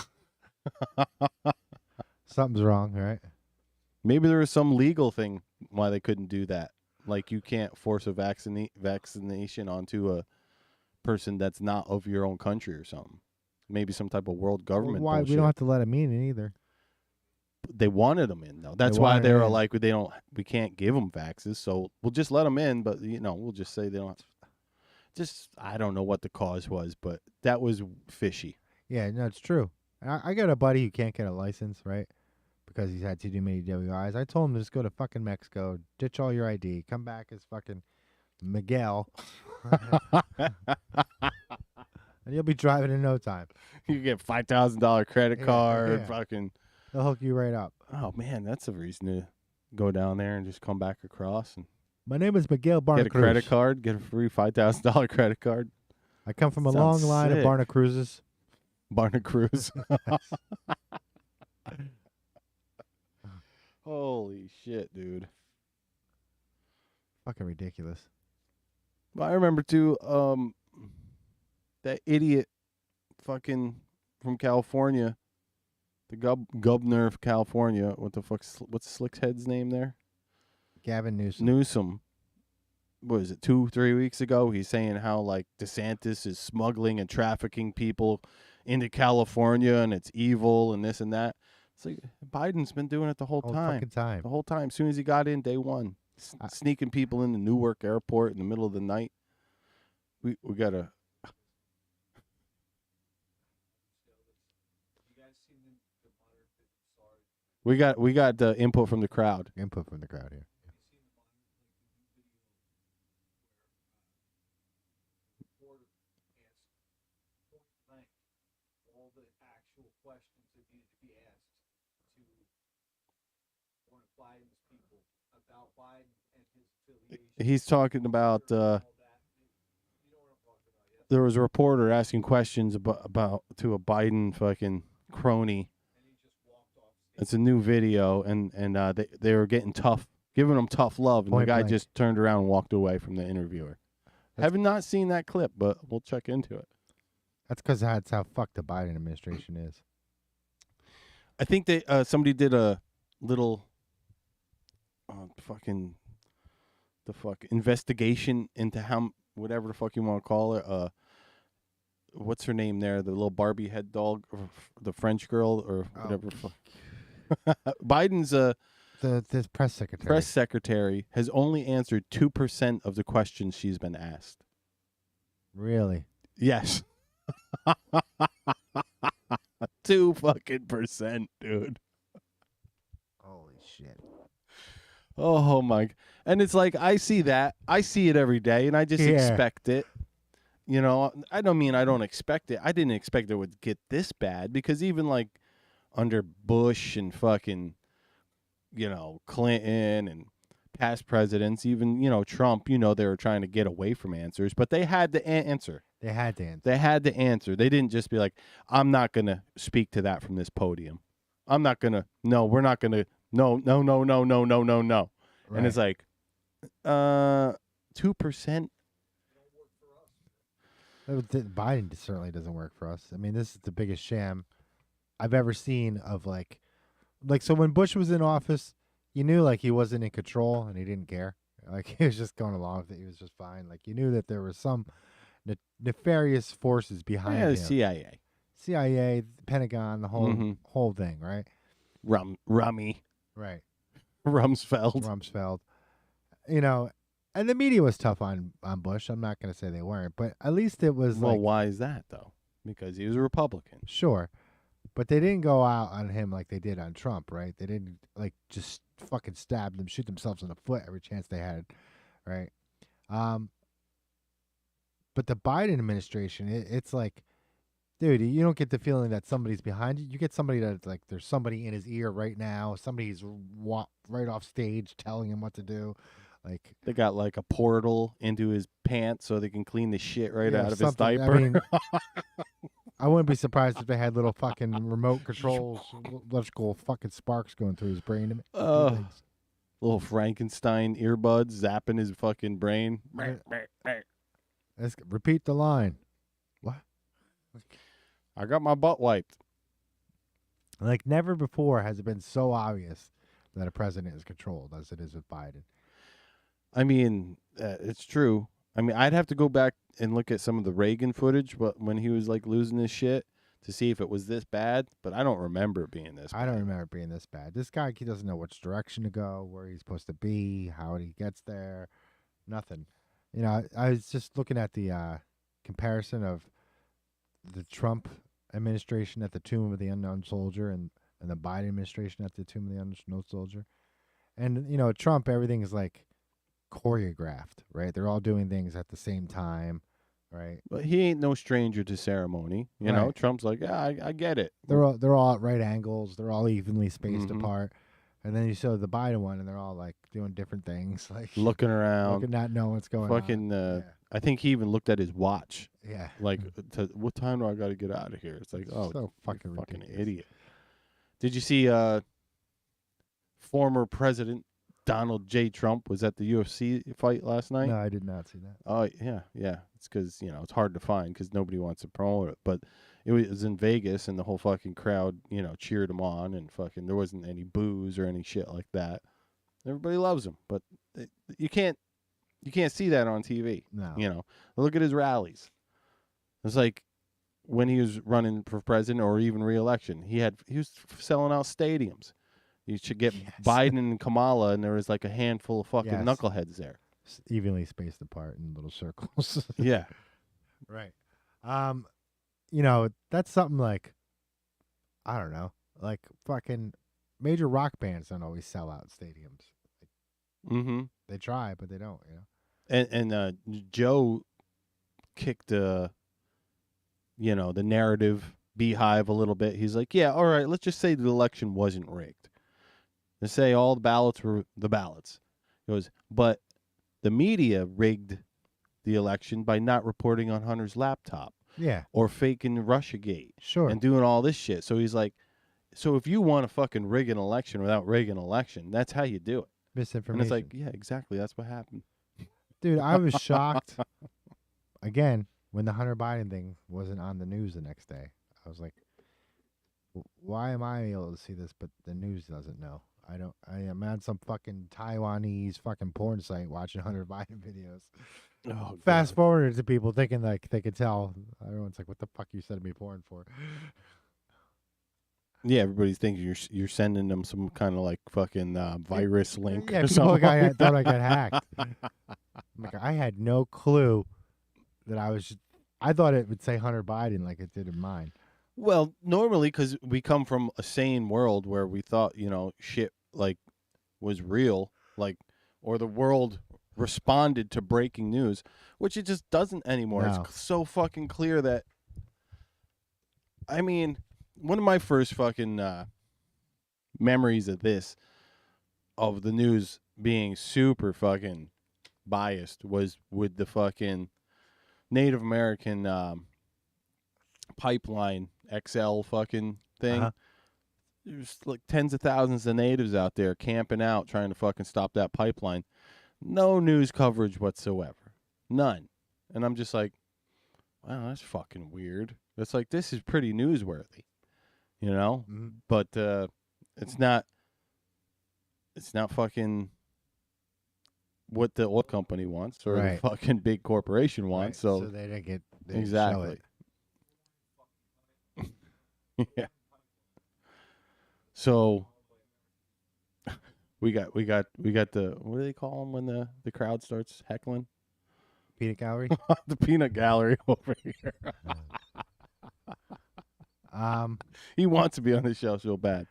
Something's wrong, right? Maybe there was some legal thing why they couldn't do that. Like you can't force a vaccination onto a person that's not of your own country or something. Maybe some type of world government. Why bullshit. we don't have to let him in either? They wanted them in though. That's They why wanted they were him in. like, we can't give them vaxes, so we'll just let them in. But we'll just say they don't. I don't know what the cause was, but that was fishy. Yeah, no, it's true. I got a buddy who can't get a license, right? Because he's had too many DWIs. I told him to just go to fucking Mexico, ditch all your ID, come back as fucking Miguel, and you'll be driving in no time. You get $5,000 credit card. yeah. Fucking. They'll hook you right up. Oh man, that's a reason to go down there and just come back across and My name is Miguel Barnacruz. get a credit card, get a free $5,000 credit card. I come from a Sounds long line of sick. Barnacruzes. Barnacruz. Holy shit, dude. Fucking ridiculous. Well, I remember too, that idiot fucking from California, the governor of California. What the fuck's what's Slick's head's name there? Gavin Newsom. Newsom. What is it, 2-3 weeks ago? He's saying how like DeSantis is smuggling and trafficking people into California and it's evil and this and that. It's like Biden's been doing it the whole time. Fucking time. The whole time. As soon as he got in, day one, sneaking people into Newark Airport in the middle of the night. We gotta. We got input from the crowd. Input from the crowd here. He's talking about. There was a reporter asking questions about to a Biden fucking crony. It's a new video, and they were getting tough, giving him tough love, and Point the guy blank. just turned around and walked away from the interviewer. Have not seen that clip, but we'll check into it. That's because that's how fucked the Biden administration is. I think they somebody did a little investigation into how whatever the fuck you want to call it. What's her name there? The little Barbie head dog, or the French girl, or whatever. Biden's the press secretary. Press secretary has only answered 2% of the questions she's been asked. Really? Yes. 2% dude. Holy shit. Oh my! And it's like I see that. I see it every day, and I just expect it. You know, I don't mean I don't expect it. I didn't expect it would get this bad because even like under Bush and fucking, you know, Clinton and past presidents, even, you know, Trump, you know, they were trying to get away from answers, but they had to answer. They had to answer. They had to answer. They didn't just be like, I'm not going to speak to that from this podium. I'm not going to, no, we're not going to, no. Right. And it's like, 2%. Biden certainly doesn't work for us. I mean, this is the biggest sham I've ever seen of like so when Bush was in office, you knew like he wasn't in control and he didn't care. Like he was just going along with it. He was just fine. Like you knew that there was some nefarious forces behind him. CIA. CIA, Pentagon, the whole thing, right? Rummy. Right. Rumsfeld. You know, and the media was tough on Bush. I'm not going to say they weren't, but at least it was Well, like, why is that though? Because he was a Republican. sure. But they didn't go out on him like they did on Trump, right? They didn't like just fucking stab them, shoot themselves in the foot every chance they had, right? But the Biden administration, it's like, dude, you don't get the feeling that somebody's behind you. You get somebody that's like, there's somebody in his ear right now. Somebody's right off stage telling him what to do. Like they got like a portal into his pants so they can clean the shit right out of his something. diaper. I mean, I wouldn't be surprised if they had little fucking remote controls, electrical fucking sparks going through his brain. Little Frankenstein earbuds zapping his fucking brain. Let's repeat the line. What? I got my butt wiped. Like never before has it been so obvious that a president is controlled as it is with Biden. I mean, it's true. I mean, I'd have to go back and look at some of the Reagan footage, but when he was like losing his shit, to see if it was this bad. But I don't remember it being this bad. I don't remember it being this bad. This guy, he doesn't know which direction to go, where he's supposed to be, how he gets there, nothing. You know, I was just looking at the comparison of the Trump administration at the tomb of the unknown soldier, and the Biden administration at the tomb of the unknown soldier. And you know, Trump, everything is like choreographed, right? They're all doing things at the same time, right? But he ain't no stranger to ceremony. You know, Right. Trump's like, yeah, I get it. They're all at right angles. They're all evenly spaced apart. And then you show the Biden one, and they're all like doing different things, like Looking around. looking, not knowing what's going Fucking, on. I think he even looked at his watch. Yeah. Like, what time do I got to get out of here? It's like, oh, so fucking fucking ridiculous. idiot. Did you see former President Donald J. Trump was at the UFC fight last night? No, I did not see that. Oh, yeah. It's because, you know, it's hard to find because nobody wants to promote it. But it was in Vegas, and the whole fucking crowd, you know, cheered him on, and fucking there wasn't any boos or any shit like that. Everybody loves him, but you can't see that on TV. No. You know, look at his rallies. It's like when he was running for president or even re-election, he was selling out stadiums. You should get Biden and Kamala, and there was like a handful of fucking knuckleheads there. Evenly spaced apart in little circles. Yeah. Right. You know, that's something like, I don't know, like fucking major rock bands don't always sell out stadiums. Mm-hmm. They try, but they don't, you know. And Joe kicked the narrative beehive a little bit. He's like, yeah, all right, let's just say the election wasn't rigged. Let's say all the ballots were the ballots. He goes, but the media rigged the election by not reporting on Hunter's laptop. Yeah. Or faking Russiagate. Sure. And doing all this shit. So he's like, so if you want to fucking rig an election without rigging an election, that's how you do it. Misinformation. And it's like, yeah, exactly. That's what happened. Dude, I was shocked, again, when the Hunter Biden thing wasn't on the news the next day. I was like, why am I able to see this, but the news doesn't know? I am on some fucking Taiwanese fucking porn site watching Hunter Biden videos. Oh, Fast forwarded to people thinking like they could tell. Everyone's like, what the fuck you sending me porn for? Yeah, everybody's thinking you're sending them some kind of like fucking virus link. Yeah, or people something. thought I got hacked. I'm like, I had no clue that I thought it would say Hunter Biden like it did in mine. Well, normally, because we come from a sane world where we thought, you know, shit like was real, like, or the world responded to breaking news, which it just doesn't anymore. No. It's so fucking clear that, I mean, one of my first fucking memories of the news being super fucking biased was with the fucking Native American pipeline XL fucking thing. Uh-huh. There's like tens of thousands of natives out there camping out trying to fucking stop that pipeline. No news coverage whatsoever. None. And I'm just like, wow, that's fucking weird. It's like, this is pretty newsworthy, you know? Mm-hmm. But it's not fucking what the oil company wants or Right. the fucking big corporation wants. Right. So They didn't get they didn't show exactly. it. Yeah. So we got the, what do they call them when the crowd starts heckling? Peanut gallery. The peanut gallery over here. He wants to be on the show so bad.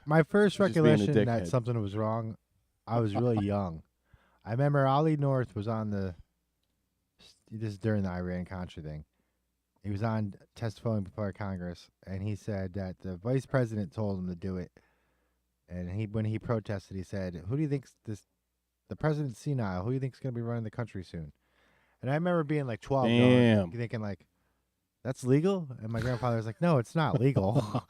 My first He's just being a recollection that dickhead. something was wrong, I was really young. I remember Ollie North was on this is during the Iran-Contra thing. He was on testifying before Congress, and he said that the vice president told him to do it. And when he protested, he said, "Who do you think's the president's senile? Who do you think's going to be running the country soon?" And I remember being like 12, Damn. thinking like, "That's legal?" And my grandfather was like, "No, it's not legal."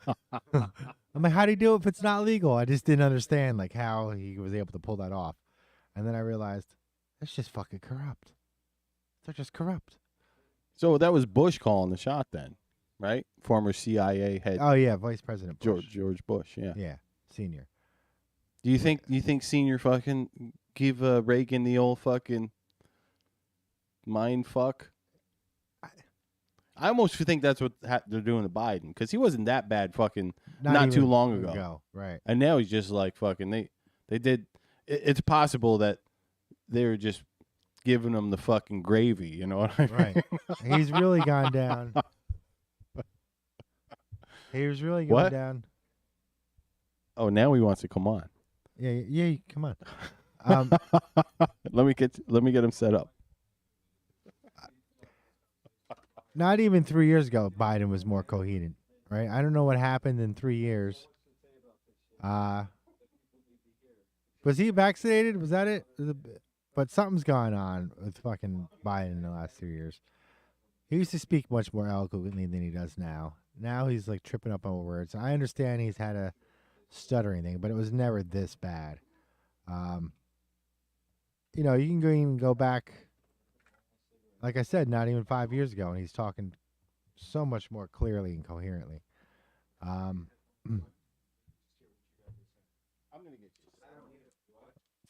I'm like, "How do you do it if it's not legal?" I just didn't understand like how he was able to pull that off. And then I realized that's just fucking corrupt. They're just corrupt. So that was Bush calling the shot then, right? Former CIA head. Oh yeah, Vice President Bush. George Bush, yeah. Yeah, senior. Do you think senior fucking give Reagan the old fucking mind fuck? I almost think that's what they're doing to Biden because he wasn't that bad fucking not too even long ago. Right. And now he's just like fucking they did. It's possible that they were just giving him the fucking gravy. You know what I mean? Right. He's really gone down. He was really going What? down. Oh, now he wants to come on. Yeah, come on. Let me get him set up. Not even 3 years ago, Biden was more coherent, right? I don't know what happened in 3 years. Was he vaccinated? Was that it? But something's gone on with fucking Biden in the last 3 years. He used to speak much more eloquently than he does now. Now he's like tripping up on words. I understand he's had a stuttering thing, but it was never this bad. You know, you can even go back, like I said, not even 5 years ago, and he's talking so much more clearly and coherently.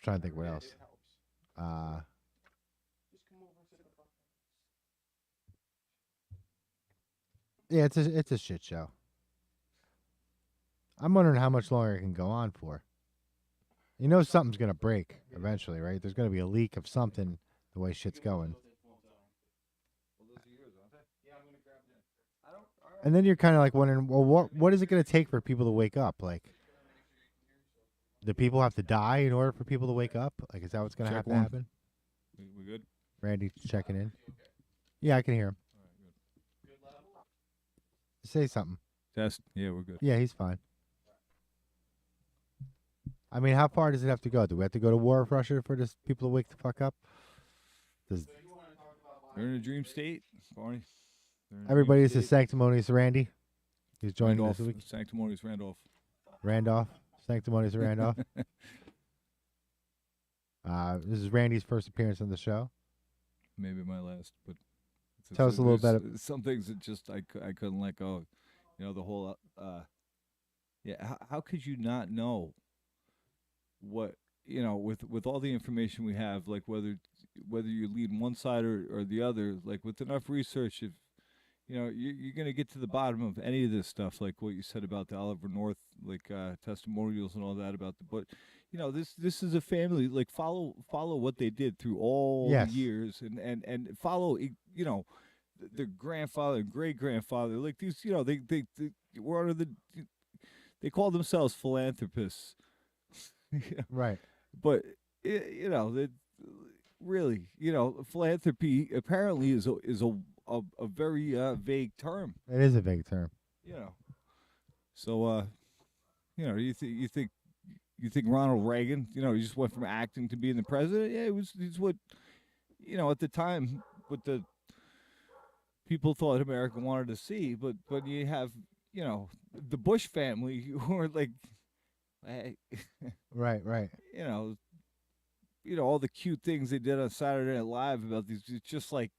Trying to think what else. Yeah, it's a shit show. I'm wondering how much longer it can go on for. You know something's gonna break eventually, right? There's gonna be a leak of something the way shit's going. And then you're kind of like wondering, well, what is it gonna take for people to wake up? Like, do people have to die in order for people to wake up? Like, is that what's gonna have to happen? We good? Randy checking in. Yeah, I can hear him. Say something. Test. Yeah, we're good. Yeah, he's fine. I mean, how far does it have to go? Do we have to go to war with Russia for this people to wake the fuck up? They're in a dream state, Barney. Everybody is a Sanctimonious Randy. He's joining Randolph, this week. Sanctimonious Randolph. Randolph. Sanctimonious Randolph. This is Randy's first appearance on the show. Maybe my last, but tell us a little bit. Some things that just I couldn't let go. You know, the whole yeah. How could you not know what, you know, with all the information we have, like whether you lead one side or the other, like with enough research, if you know you're gonna get to the bottom of any of this stuff, like what you said about the Oliver North, like testimonials and all that about the, but you know this is a family, like follow what they did through all the years and follow, you know, their grandfather and great grandfather, like these, you know, they were under the, they call themselves philanthropists. Yeah. Right. But you know, that really, you know, philanthropy apparently is a very vague term. It is a vague term. You know. So you know, you think Ronald Reagan, you know, he just went from acting to being the president? Yeah, it's what, you know, at the time what the people thought America wanted to see, but you have, you know, the Bush family who are like, hey, right. You know, all the cute things they did on Saturday Night Live about these, it's just like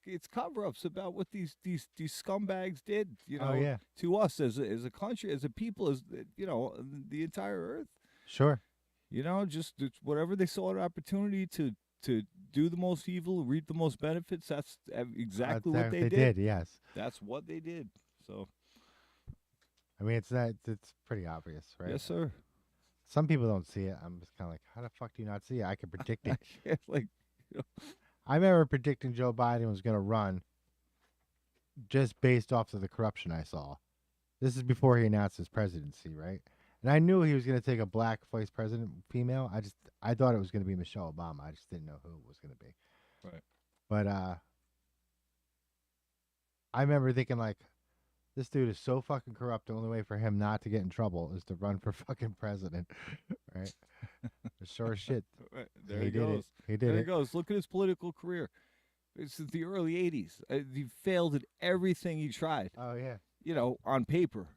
it's cover-ups about what these scumbags did, you know, to us as a country, as a people, as, you know, the entire earth. Sure. You know, just whatever they saw an opportunity to do the most evil, reap the most benefits. That's exactly what they did. Yes, that's what they did. So, I mean, it's pretty obvious, right? Yes, sir. Some people don't see it. I'm just kind of like, how the fuck do you not see it? I can predict it. Like, you know. I remember predicting Joe Biden was going to run just based off of the corruption I saw. This is before he announced his presidency, right? And I knew he was going to take a black vice president, female. I thought it was going to be Michelle Obama. I just didn't know who it was going to be. Right. But I remember thinking, like, this dude is so fucking corrupt. The only way for him not to get in trouble is to run for fucking president, right? Sure as shit. Right. There he goes. He did there it. He goes. Look at his political career. Since the early 80s. He failed at everything he tried. Oh, yeah. You know, on paper.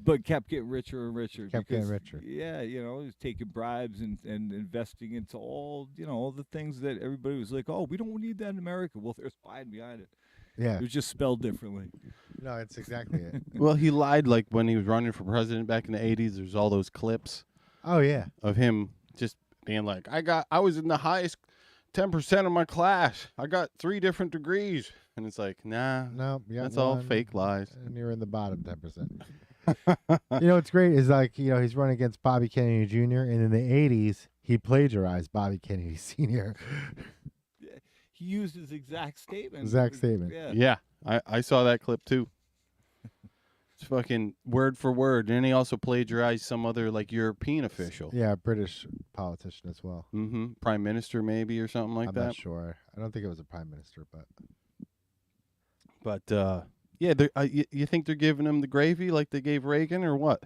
But kept getting richer and richer. Getting richer. Yeah, you know, he was taking bribes and investing into all, you know, all the things that everybody was like, oh, we don't need that in America. Well, there's Biden behind it. Yeah. It was just spelled differently. No, it's exactly it. Well, he lied, like when he was running for president back in the 80s. There's all those clips. Oh, yeah. Of him just being like, I was in the highest 10% of my class. I got 3 different degrees. And it's like, nah. No, that's all fake lies. And you're in the bottom 10%. You know what's great is, like, you know, he's running against Bobby Kennedy Jr. And in the 80s, he plagiarized Bobby Kennedy Sr. He used his exact statement. Exact statement. Yeah. Yeah, I saw that clip too. It's fucking word for word. And he also plagiarized some other like European official. Yeah, British politician as well. Mm-hmm. Prime Minister maybe or something like I'm that. not sure. I don't think it was a prime minister, but Yeah, you think they're giving him the gravy like they gave Reagan or what?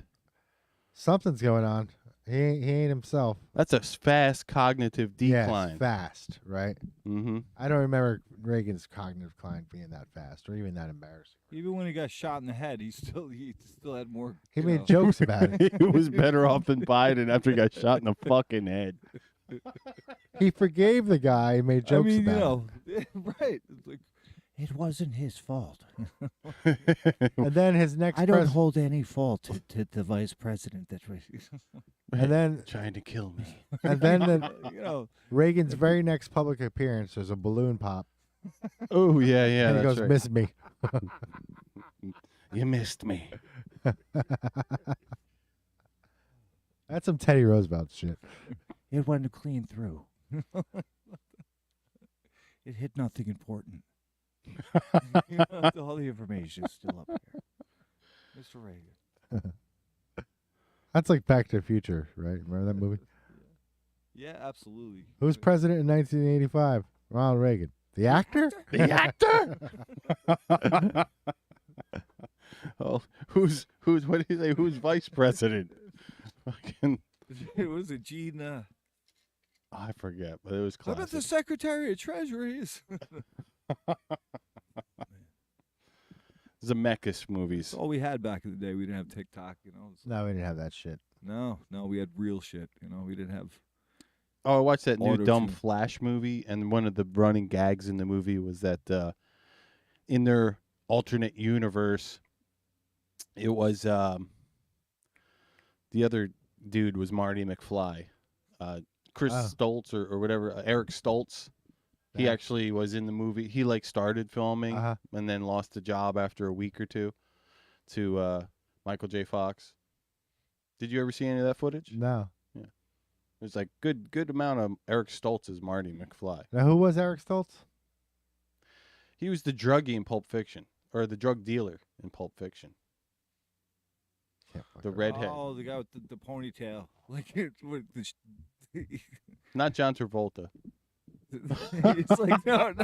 something's going on. He ain't himself. That's a fast cognitive decline. Yes, fast, right? Mm-hmm. I don't remember Reagan's cognitive decline being that fast or even that embarrassing. Even when he got shot in the head, he still had more. He made jokes about it. He was better off than Biden after he got shot in the fucking head. He forgave the guy and made jokes about it. Right? It's like it wasn't his fault. it. And then his next I don't hold any fault to the vice president. That was. And then trying to kill me. And then Reagan's very next public appearance, there's a balloon pop. Oh yeah, And he that's goes, right. "Miss me." You missed me. That's some Teddy Roosevelt shit. It went clean through. It hit nothing important. All the information is still up here, Mr. Reagan. That's like Back to the Future, right? Remember that movie? Yeah, absolutely. Who was president in 1985? Ronald Reagan. The actor? The actor? Oh, who's what do you say? Who's vice president? Fucking, It was a Gene. I forget, but it was How about the classic. Secretary of Treasury? Zemeckis movies. That's all we had back in the day. We didn't have TikTok, No, we didn't have that shit. No, we had real shit. We didn't have. Oh, I watched that new dumb Auto-tune. Flash movie, and one of the running gags in the movie was that in their alternate universe, it was the other dude was Marty McFly, Chris Stoltz or whatever, Eric Stoltz. He Yeah. actually was in the movie. He like started filming Uh-huh. and then lost the job after a week or two to Michael J. Fox. Did you ever see any of that footage? No. There's like good amount of Eric Stoltz as Marty McFly. Now, who was Eric Stoltz? He was the druggie in Pulp Fiction, or the drug dealer in Pulp Fiction. The redhead, Oh, the guy with the ponytail, like it, with the. not John Travolta. It's like no.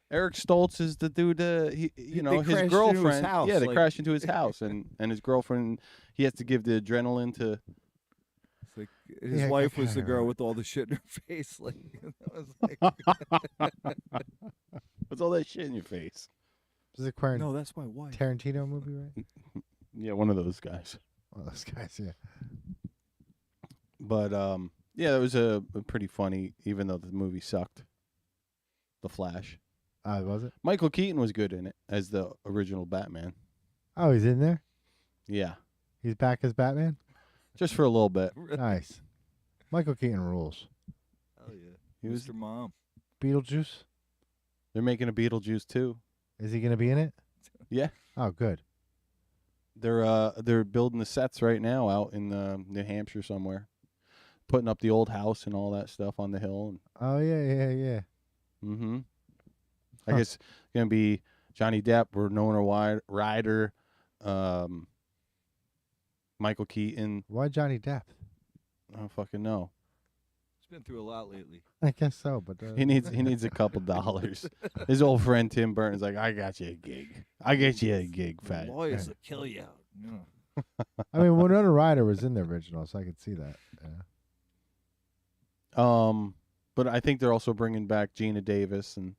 Eric Stoltz is the dude. He, They his crashed into his girlfriend. house, Yeah, they like- crashed into his house, and his girlfriend. He has to give the adrenaline to. It's like his Yeah, wife was the kinda girl right. with all the shit in her face. Like that was like. What's all that shit in your face? Is it Quentin No, that's my wife. Tarantino movie, right? Yeah, one of those guys. One of those guys, yeah. But yeah, that was a pretty funny, even though the movie sucked. The Flash. Was it? Michael Keaton was good in it as the original Batman. Oh, he's in there? Yeah, He's back as Batman? just for a little bit. Nice. Michael Keaton rules. Hell yeah. He was. Mr. Mom. Beetlejuice? They're making a Beetlejuice too. Is he going to be in it? Yeah, Oh, good. they're building the sets right now out in New Hampshire somewhere, putting up the old house and all that stuff on the hill. And, Oh, yeah. mm-hmm. I Huh. guess it's gonna be Johnny Depp, Winona Ryder, Michael Keaton. Why Johnny Depp? I don't fucking know. He's been through a lot lately. I guess so, but He needs a couple dollars. His old friend Tim Burton's like, I got you a gig. I get you a gig, fat. Lawyers will kill you. Yeah. I mean, Winona Ryder was in the original, so I could see that. Yeah. But I think they're also bringing back Gina Davis and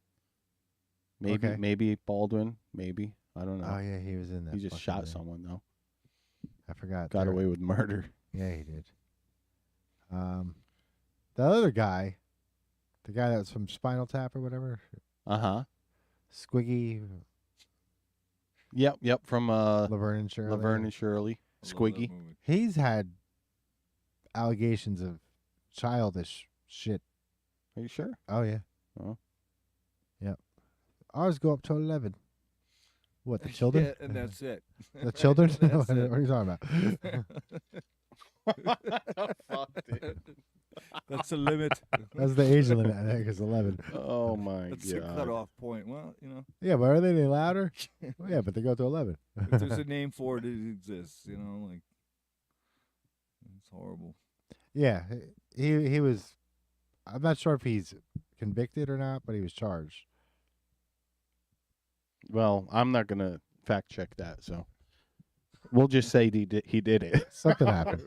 Okay. maybe Baldwin. Maybe, I don't know. Oh, yeah, he was in that. He just fucking shot thing. someone though. I forgot. Got There- away with murder. Yeah, he did. The other guy, the guy that was from Spinal Tap or whatever, Uh-huh. Squiggy, Yep. From Laverne and Shirley. Laverne and Shirley. I love that Squiggy. movie. He's had allegations of childish shit. Are you sure? Oh, yeah. Oh. Yep. Ours go up to 11. What, the children? Yeah, and that's it. The children? That's What it. are you talking about? Fuck, dude. That's the limit. That's the age limit. I think it's 11. Oh my That's the god. cutoff point. Well, Yeah, but are they any louder? Well, yeah, but they go to 11. if there's a name for it, it exists. Like it's horrible. Yeah, he was. I'm not sure if he's convicted or not, but he was charged. Well, I'm not gonna fact check that, so we'll just say he did it. Something happened.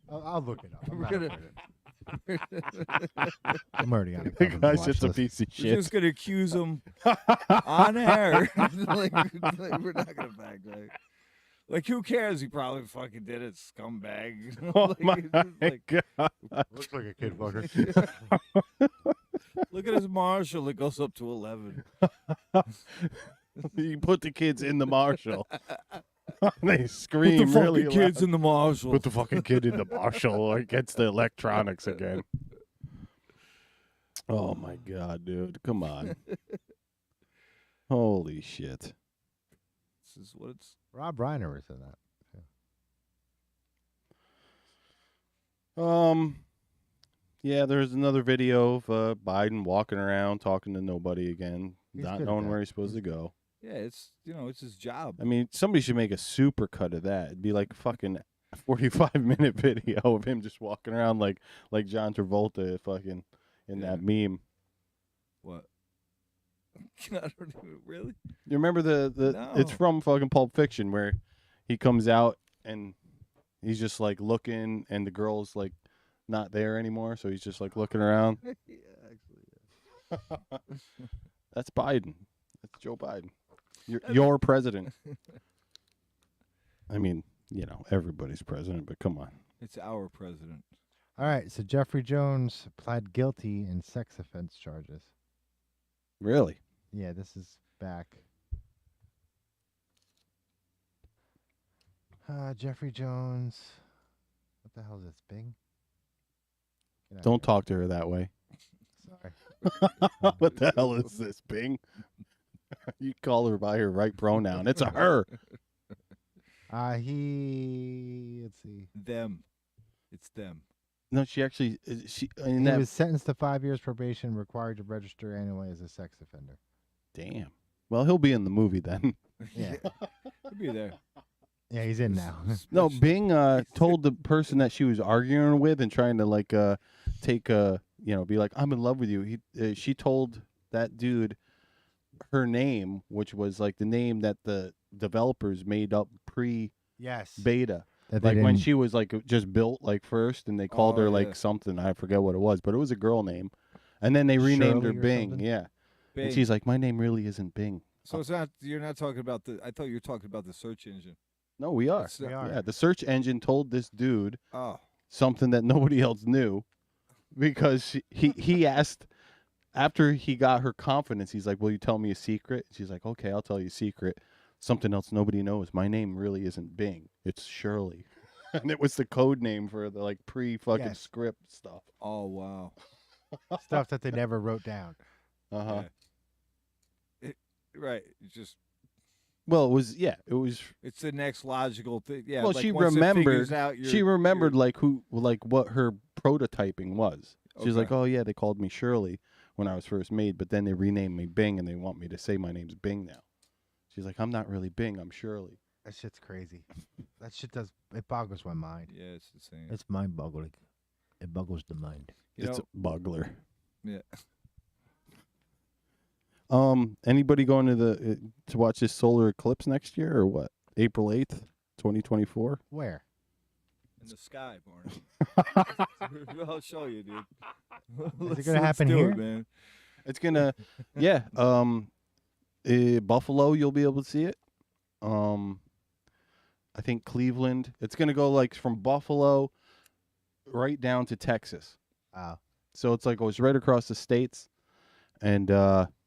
I'll look it up. I'm We're not gonna- afraid I'm already on it. The guy's just a piece of We're shit. just gonna accuse him on air. like, we're not gonna back right. Like, who cares? He probably fucking did it, scumbag. Oh my like, god. Looks like a kid fucker. look at his Marshall. It goes up to 11. You put the kids in the Marshall. They Put scream the fucking really kids loud. in the Marshall. Put the fucking kid in the Marshall or against the electronics again. Oh my god, dude. Come on. Holy shit. This is what it's. Rob Reiner was in that. Yeah, there's another video of Biden walking around talking to nobody again, He's not good at knowing that. where he's supposed to go. Yeah, it's it's his job. I mean, somebody should make a super cut of that. It'd be like a fucking 45-minute video of him just walking around like John Travolta fucking in that meme. What? I don't even really. You remember it's No. from fucking Pulp Fiction where he comes out and he's just like looking and the girl's like not there anymore, so he's just like looking around. Yeah, actually. That's Biden. That's Joe Biden. Your president. I mean, everybody's president, but come on. It's our president. All right, so Jeffrey Jones pled guilty in sex offense charges. Really? Yeah, this is back. Jeffrey Jones. What the hell is this, Bing? Get out Don't of talk to her that way. here. Sorry. What the hell is this, Bing? You call her by her right pronoun. It's a her. Let's see. Them. It's them. No, she actually in He that. was sentenced to 5 years probation, required to register annually as a sex offender. Damn. Well, he'll be in the movie then. Yeah. He'll be there. Yeah, he's in now. No, Bing told the person that she was arguing with and trying to take be like, I'm in love with you. She told that dude her name, which was like the name that the developers made up pre-beta. Yes. That they Like when didn't- she was like just built like first, and they called her like yeah. something, I forget what it was, but it was a girl name, and then they renamed her Shirley or Bing. something? Yeah, Bing. and she's like, my name really isn't Bing. So it's not. You're not talking about the. I thought you were talking about the search engine. No, we are. It's not- We are. Yeah, the search engine told this dude Oh. something that nobody else knew, because he asked after he got her confidence. He's like, will you tell me a secret? She's like, okay, I'll tell you a secret. Something else nobody knows. My name really isn't Bing. It's Shirley. And it was the code name for the like pre-fucking Yes. script stuff. Oh wow. stuff that they never wrote down. Uh-huh. Yeah. Right. It's just. Well, it was It's the next logical thing. Yeah. well, like she once it remembered figures out she remembered like what her prototyping was. She's like, Okay. "Oh yeah, they called me Shirley when I was first made, but then they renamed me Bing and they want me to say my name's Bing now." She's like, "I'm not really Bing, I'm Shirley." That shit's crazy. That shit it boggles my mind. Yeah, it's insane. It's mind boggling. It boggles the mind. It's a bugler. Yeah. Anybody going to watch this solar eclipse next year or what? April 8th, 2024? Where? In the sky, Barney. I'll show you, dude. Is it gonna happen do here? it, man. It's gonna, yeah. Buffalo, you'll be able to see it. I think Cleveland. It's gonna go like from Buffalo right down to Texas. Oh. So it's like goes right across the states, and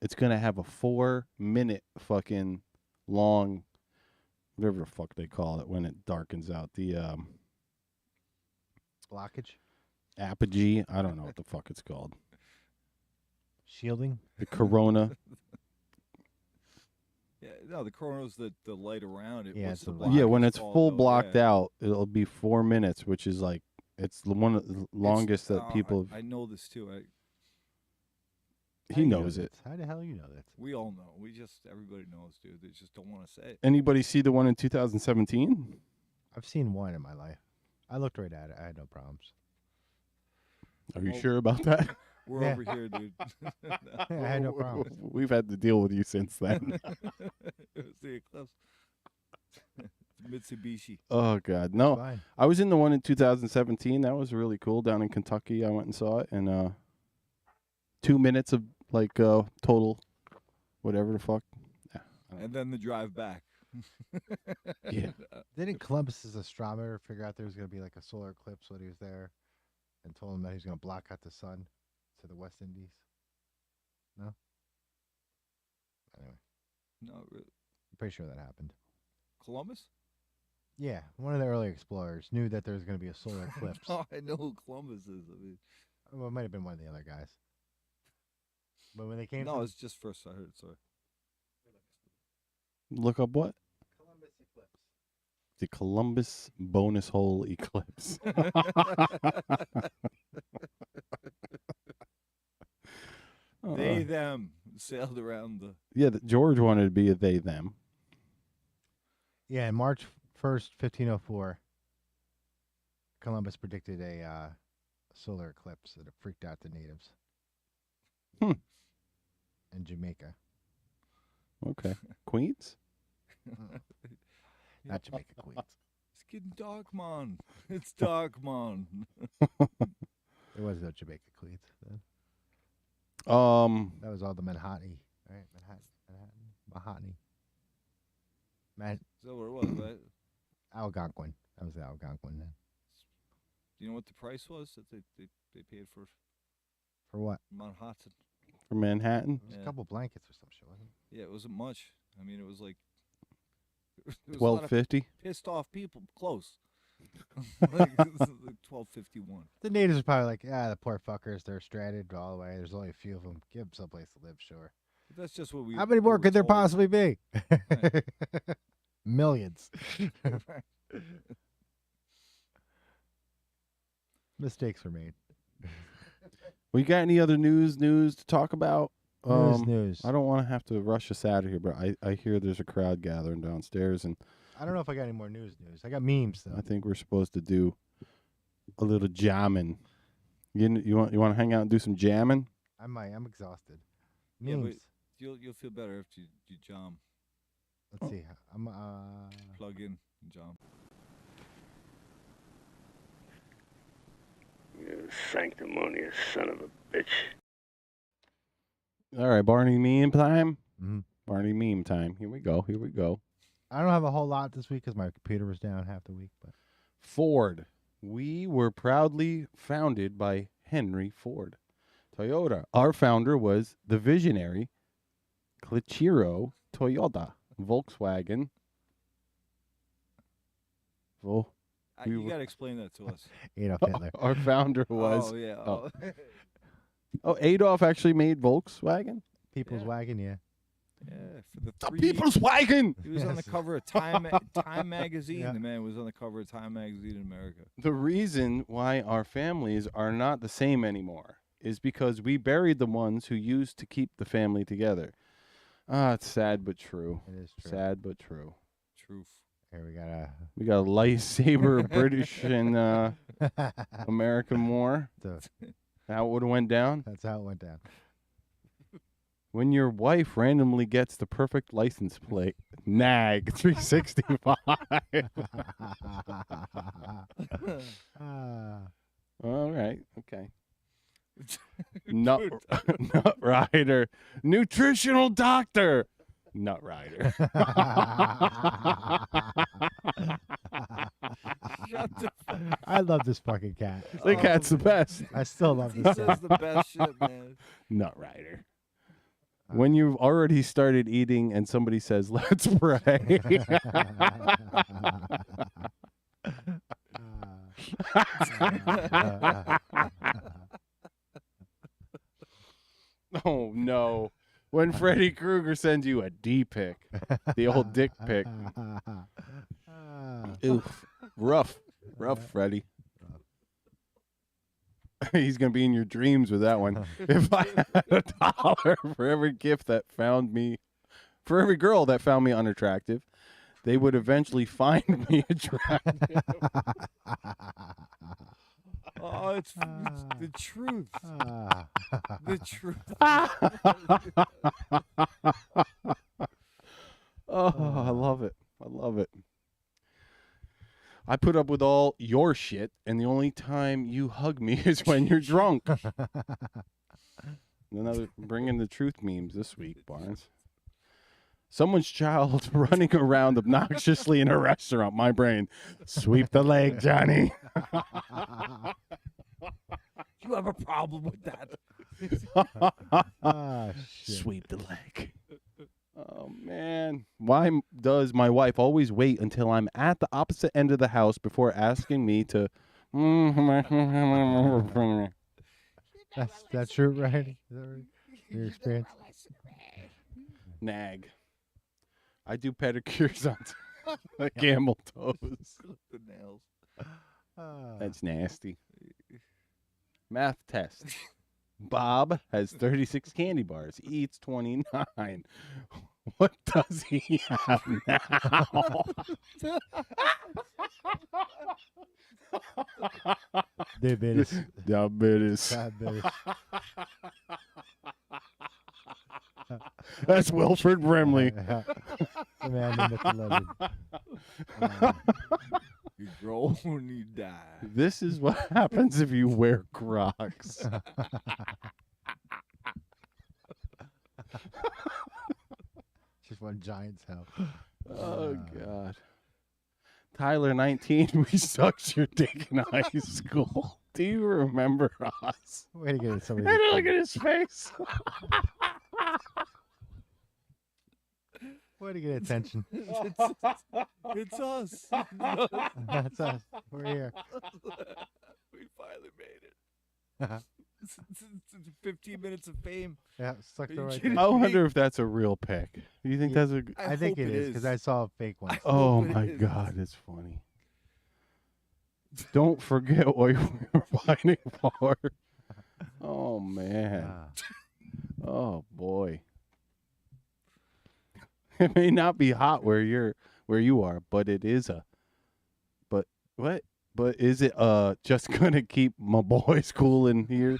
it's gonna have a 4-minute fucking long, whatever the fuck they call it when it darkens out. The Blockage? apogee. I don't know what the fuck it's called. Shielding? The corona. Yeah, no, the corona's the light around it. Yeah, What's it's the the block. Yeah, when blockage it's called, full though? blocked Yeah. out, it'll be 4 minutes, which is like It's one of the longest that people. I know this too. He knows it. How the hell you know that? We all know. Everybody knows, dude. They just don't want to say it. Anybody see the one in 2017? I've seen one in my life. I looked right at it. I had no problems. Are you sure about that? We're over here, dude. I had no problems. We've had to deal with you since then. It was the Eclipse. Mitsubishi. Oh God, no! Fine. I was in the one in 2017. That was really cool down in Kentucky. I went and saw it, and 2 minutes of like total, whatever the fuck. Yeah. And then the drive back. Yeah. Didn't Columbus's astronomer figure out there was going to be like a solar eclipse when he was there, and told him that he was going to block out the sun to the West Indies? No. Anyway, No, really. I'm pretty sure that happened. Columbus? Yeah, one of the early explorers knew that there was going to be a solar eclipse. Oh, I know who Columbus is. I mean, Well, it might have been one of the other guys. But when they came, no, it's just first I heard. Sorry. Look up what? Columbus eclipse. The Columbus bonus hole eclipse. They them sailed around the. Yeah, George wanted to be a they them. Yeah, March 1st, 1504, Columbus predicted a solar eclipse that freaked out the natives. In Jamaica. Okay. Queens? Not Jamaica, Queens. It's getting dark, man. It's dark, man. There was no Jamaica, Queens then. That was all the Manhattan, right? Manhattan. Is that what it was, right? Algonquin. That was the Algonquin then. Do you know what the price was that they paid for For what? Manhattan? For Manhattan? It was a couple blankets or some shit, wasn't it? Yeah, it wasn't much. I mean, it was like there was a lot of $12.50? pissed off people close. Like, it was like $12.51. The natives are probably like, the poor fuckers, they're stranded all the way. There's only a few of them. Give them someplace to live, sure. But that's just what we. How many more we were could there told. possibly be? Right. Millions. Mistakes were made. We got any other news to talk about? News. I don't want to have to rush us out of here, but I hear there's a crowd gathering downstairs, and I don't know if I got any more news. I got memes though. I think we're supposed to do a little jamming. You want to hang out and do some jamming? I might. I'm exhausted. Yeah, Memes. but you'll feel better if you jam. Let's see. I'm Plug in and jam. You sanctimonious son of a bitch. All right, Barney meme time. Mm-hmm. Barney meme time. Here we go. I don't have a whole lot this week because my computer was down half the week. But Ford. We were proudly founded by Henry Ford. Toyota. Our founder was the visionary Clichiro Toyota. Volkswagen. You got to explain that to us. Adolf Hitler. Our founder was. Oh yeah. Oh, Adolf actually made Volkswagen? People's Wagon, yeah. Yeah, for the The three. People's Wagon! He was on the Yes. cover of Time magazine. Yeah. The man was on the cover of Time magazine in America. The reason why our families are not the same anymore is because we buried the ones who used to keep the family together. It's sad but true. It is true. Sad but true. Truth. Here We got a lightsaber British and American War. How it would have went down? That's how it went down. When your wife randomly gets the perfect license plate, nag 365. All right, okay. Nut Rider, nutritional doctor, Nut Rider. I love this fucking cat. The cat's the best. I still love He this says cat. the best shit, man. Nut Rider. When you've already started eating and somebody says, "Let's pray." Oh no. When Freddy Krueger sends you a D pic, the old dick pic. Oof. Rough, Freddy. He's gonna be in your dreams with that one. If I had $1 for every gift that found me, for every girl that found me unattractive, they would eventually find me attractive. Oh, it's the truth. The truth. Oh, I love it. I love it. I put up with all your shit, and the only time you hug me is when you're drunk. Another bringing the truth memes this week, Barnes. Someone's child running around obnoxiously in a restaurant. My brain. Sweep the leg, Johnny. You have a problem with that? Sweep the leg. Oh, man. Why does my wife always wait until I'm at the opposite end of the house before asking me to... That's true, right? Is that right? Your experience? Nag. I do pedicures on the camel toes. The nails. That's nasty. Math test. Bob has 36 candy bars. He eats 29. What does he have now? Diabetes. Diabetes. Diabetes. That's Wilford Brimley. The man, the myth, the legend. You grow when you die. This is what happens if you wear Crocs. Just one giant cell. Oh, God. Tyler, 19, we sucked your dick in high school. Do you remember us? Way to get it. Somebody. Hey, look at his face. Way to get attention. It's us. That's us. We're here. We finally made it. It's 15 minutes of fame. Yeah, stuck the right. I wonder if that's a real pic. Do you think that's a... I think it is because I saw a fake one. Oh, my God, it's funny. Don't forget what you were fighting for. Oh, man. Oh, boy. It may not be hot where you are, but it is a... But what? But is it just gonna keep my boys cool in here?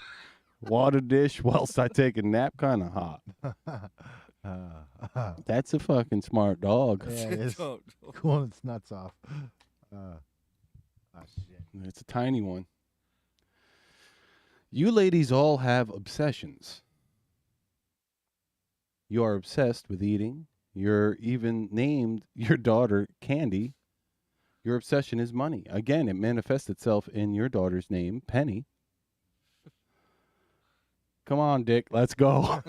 Water dish whilst I take a nap, kind of hot. That's a fucking smart dog. Yeah, it is. Cooling its nuts off. Oh, shit. It's a tiny one. You ladies all have obsessions. You are obsessed with eating. You're even named your daughter Candy. Your obsession is money. Again, it manifests itself in your daughter's name, Penny. Come on, Dick, let's go.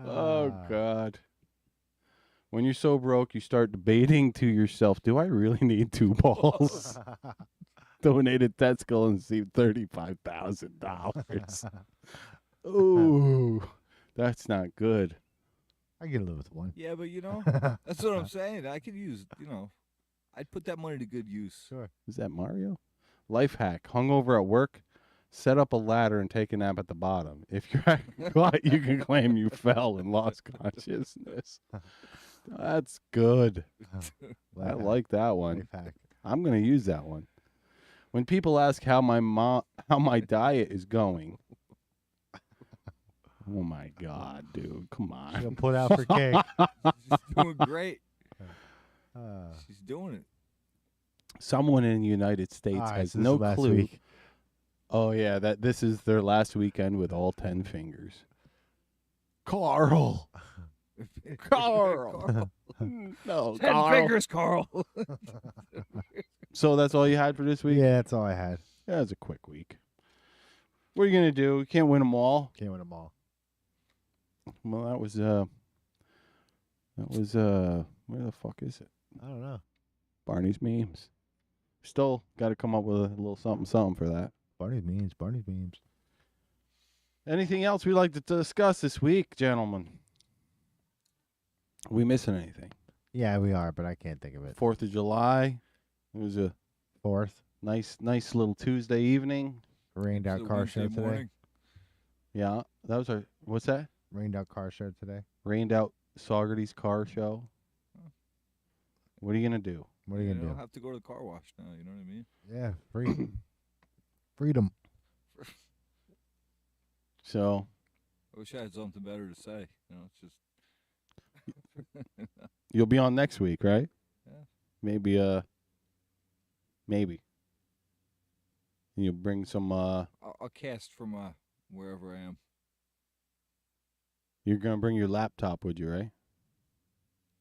Oh, God. When you're so broke, you start debating to yourself, do I really need two balls? Donated Tesco and received $35,000. Ooh, that's not good. I can live with one. Yeah, but that's what I'm saying. I could use, I'd put that money to good use. Sure. Is that Mario? Life hack. Hungover at work, set up a ladder and take a nap at the bottom. If you're caught, you can claim you fell and lost consciousness. That's good. I like that one. Life hack. I'm going to use that one. When people ask how my diet is going, oh my God, dude, come on. She'll put out for cake. She's doing great. She's doing it. Someone in the United States has no clue. Week. Oh yeah, this is their last weekend with all 10 fingers. Carl. Carl. No, 10 Carl. fingers, Carl. So that's all you had for this week? Yeah, that's all I had. Yeah, it was a quick week. What are you gonna do? You can't win them all. Can't win them all. Well, that was where the fuck is it? I don't know. Barney's memes. Still got to come up with a little something for that. Barney's memes. Barney's memes. Anything else we'd like to discuss this week, gentlemen? Are we missing anything? Yeah, we are, but I can't think of it. 4th of July. It was a 4th. nice little Tuesday evening. Rained out car show today. Morning. Yeah, that was our. What's that? Rained out car show today. Rained out Saugerty's car show. What are you gonna do? What are you gonna don't do? have to go to the car wash now. You know what I mean? Yeah, free. Freedom. So. I wish I had something better to say. You know, it's just. You'll be on next week, right? Yeah. Maybe. Maybe. And you'll bring some. I'll cast from wherever I am. You're gonna bring your laptop with you, right?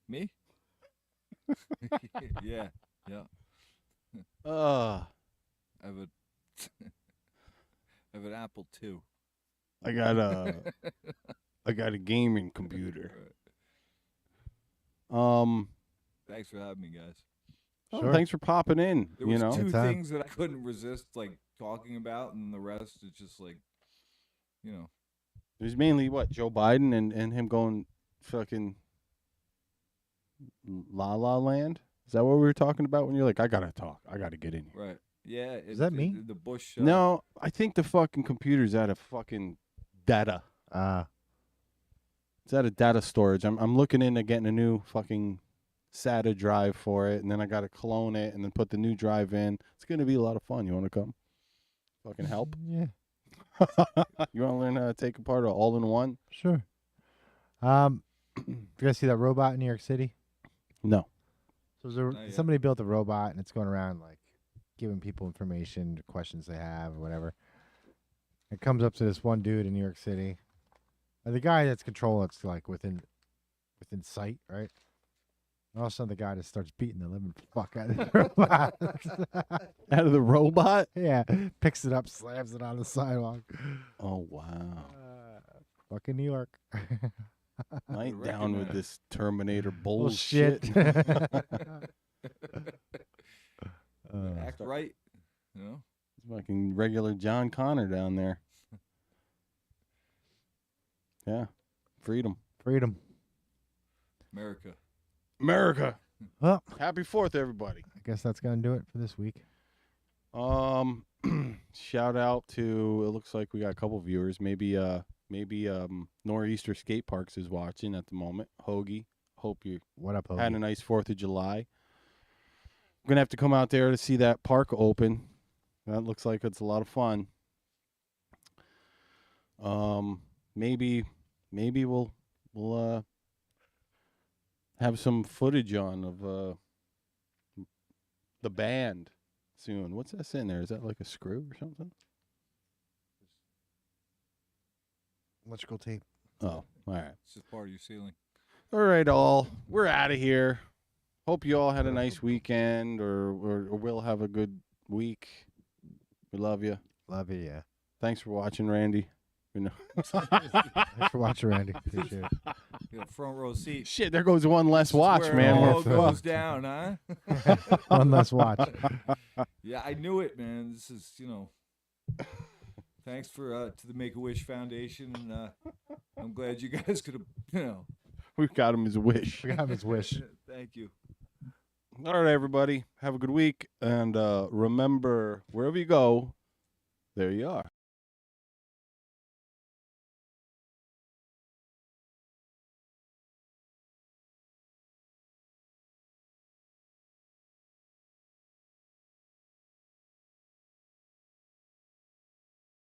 Me? Yeah. Uh I have a. I have an Apple II. I got a gaming computer. Thanks for having me, guys. Oh, thanks for popping in. There was two Anytime. things that I couldn't resist, like talking about, and the rest is just like, you know. It was mainly what, Joe Biden and him going fucking La La Land? Is that what we were talking about when you're like, I gotta talk, I gotta get in here? Right. Yeah. Is that me? The Bush. No, I think the fucking computer's out of fucking data. It's out of data storage. I'm looking into getting a new fucking SATA drive for it, and then I gotta clone it and then put the new drive in. It's gonna be a lot of fun. You wanna come? Fucking help? Yeah. You wanna learn how to take apart an all-in-one? Sure. You guys see that robot in New York City? No. So yet. somebody built a robot and it's going around like giving people information, questions they have, or whatever. It comes up to this one dude in New York City. And the guy that's controlling it's like within sight, right? And all of a sudden the guy just starts beating the living fuck out of the robot. Out of the robot? Yeah. Picks it up, slams it on the sidewalk. Oh wow. Fucking New York. I ain't down with this Terminator Bullshit. bullshit. Act right. You know. It's fucking regular John Connor down there. Yeah. Freedom. Freedom. America. America. Well, Happy 4th, everybody. I guess that's gonna do it for this week. Shout out to, it looks like we got a couple viewers. Maybe Nor'easter Skate Parks is watching at the moment. Hoagie. Hope you What up, Hoagie? had a nice 4th of July. I'm gonna have to come out there to see that park open. That looks like it's a lot of fun. Maybe we'll have some footage on of the band soon. What's that in there? Is that like a screw or something? Electrical tape. Oh, all right. It's just part of your ceiling. All right, all. We're out of here. Hope you all had a nice weekend or will have a good week. We love you. Love you, yeah. Thanks for watching, Randy. You know. Thanks for watching, Randy. Appreciate it. You got front row seat. Shit, there goes one less watch, Where man. it We're all goes fucked. down, huh? One less watch. Yeah, I knew it, man. This is, thanks for to the Make-A-Wish Foundation, and I'm glad you guys could have, We got him his wish. We got his wish. Thank you. All right, everybody. Have a good week. And remember, wherever you go, there you are.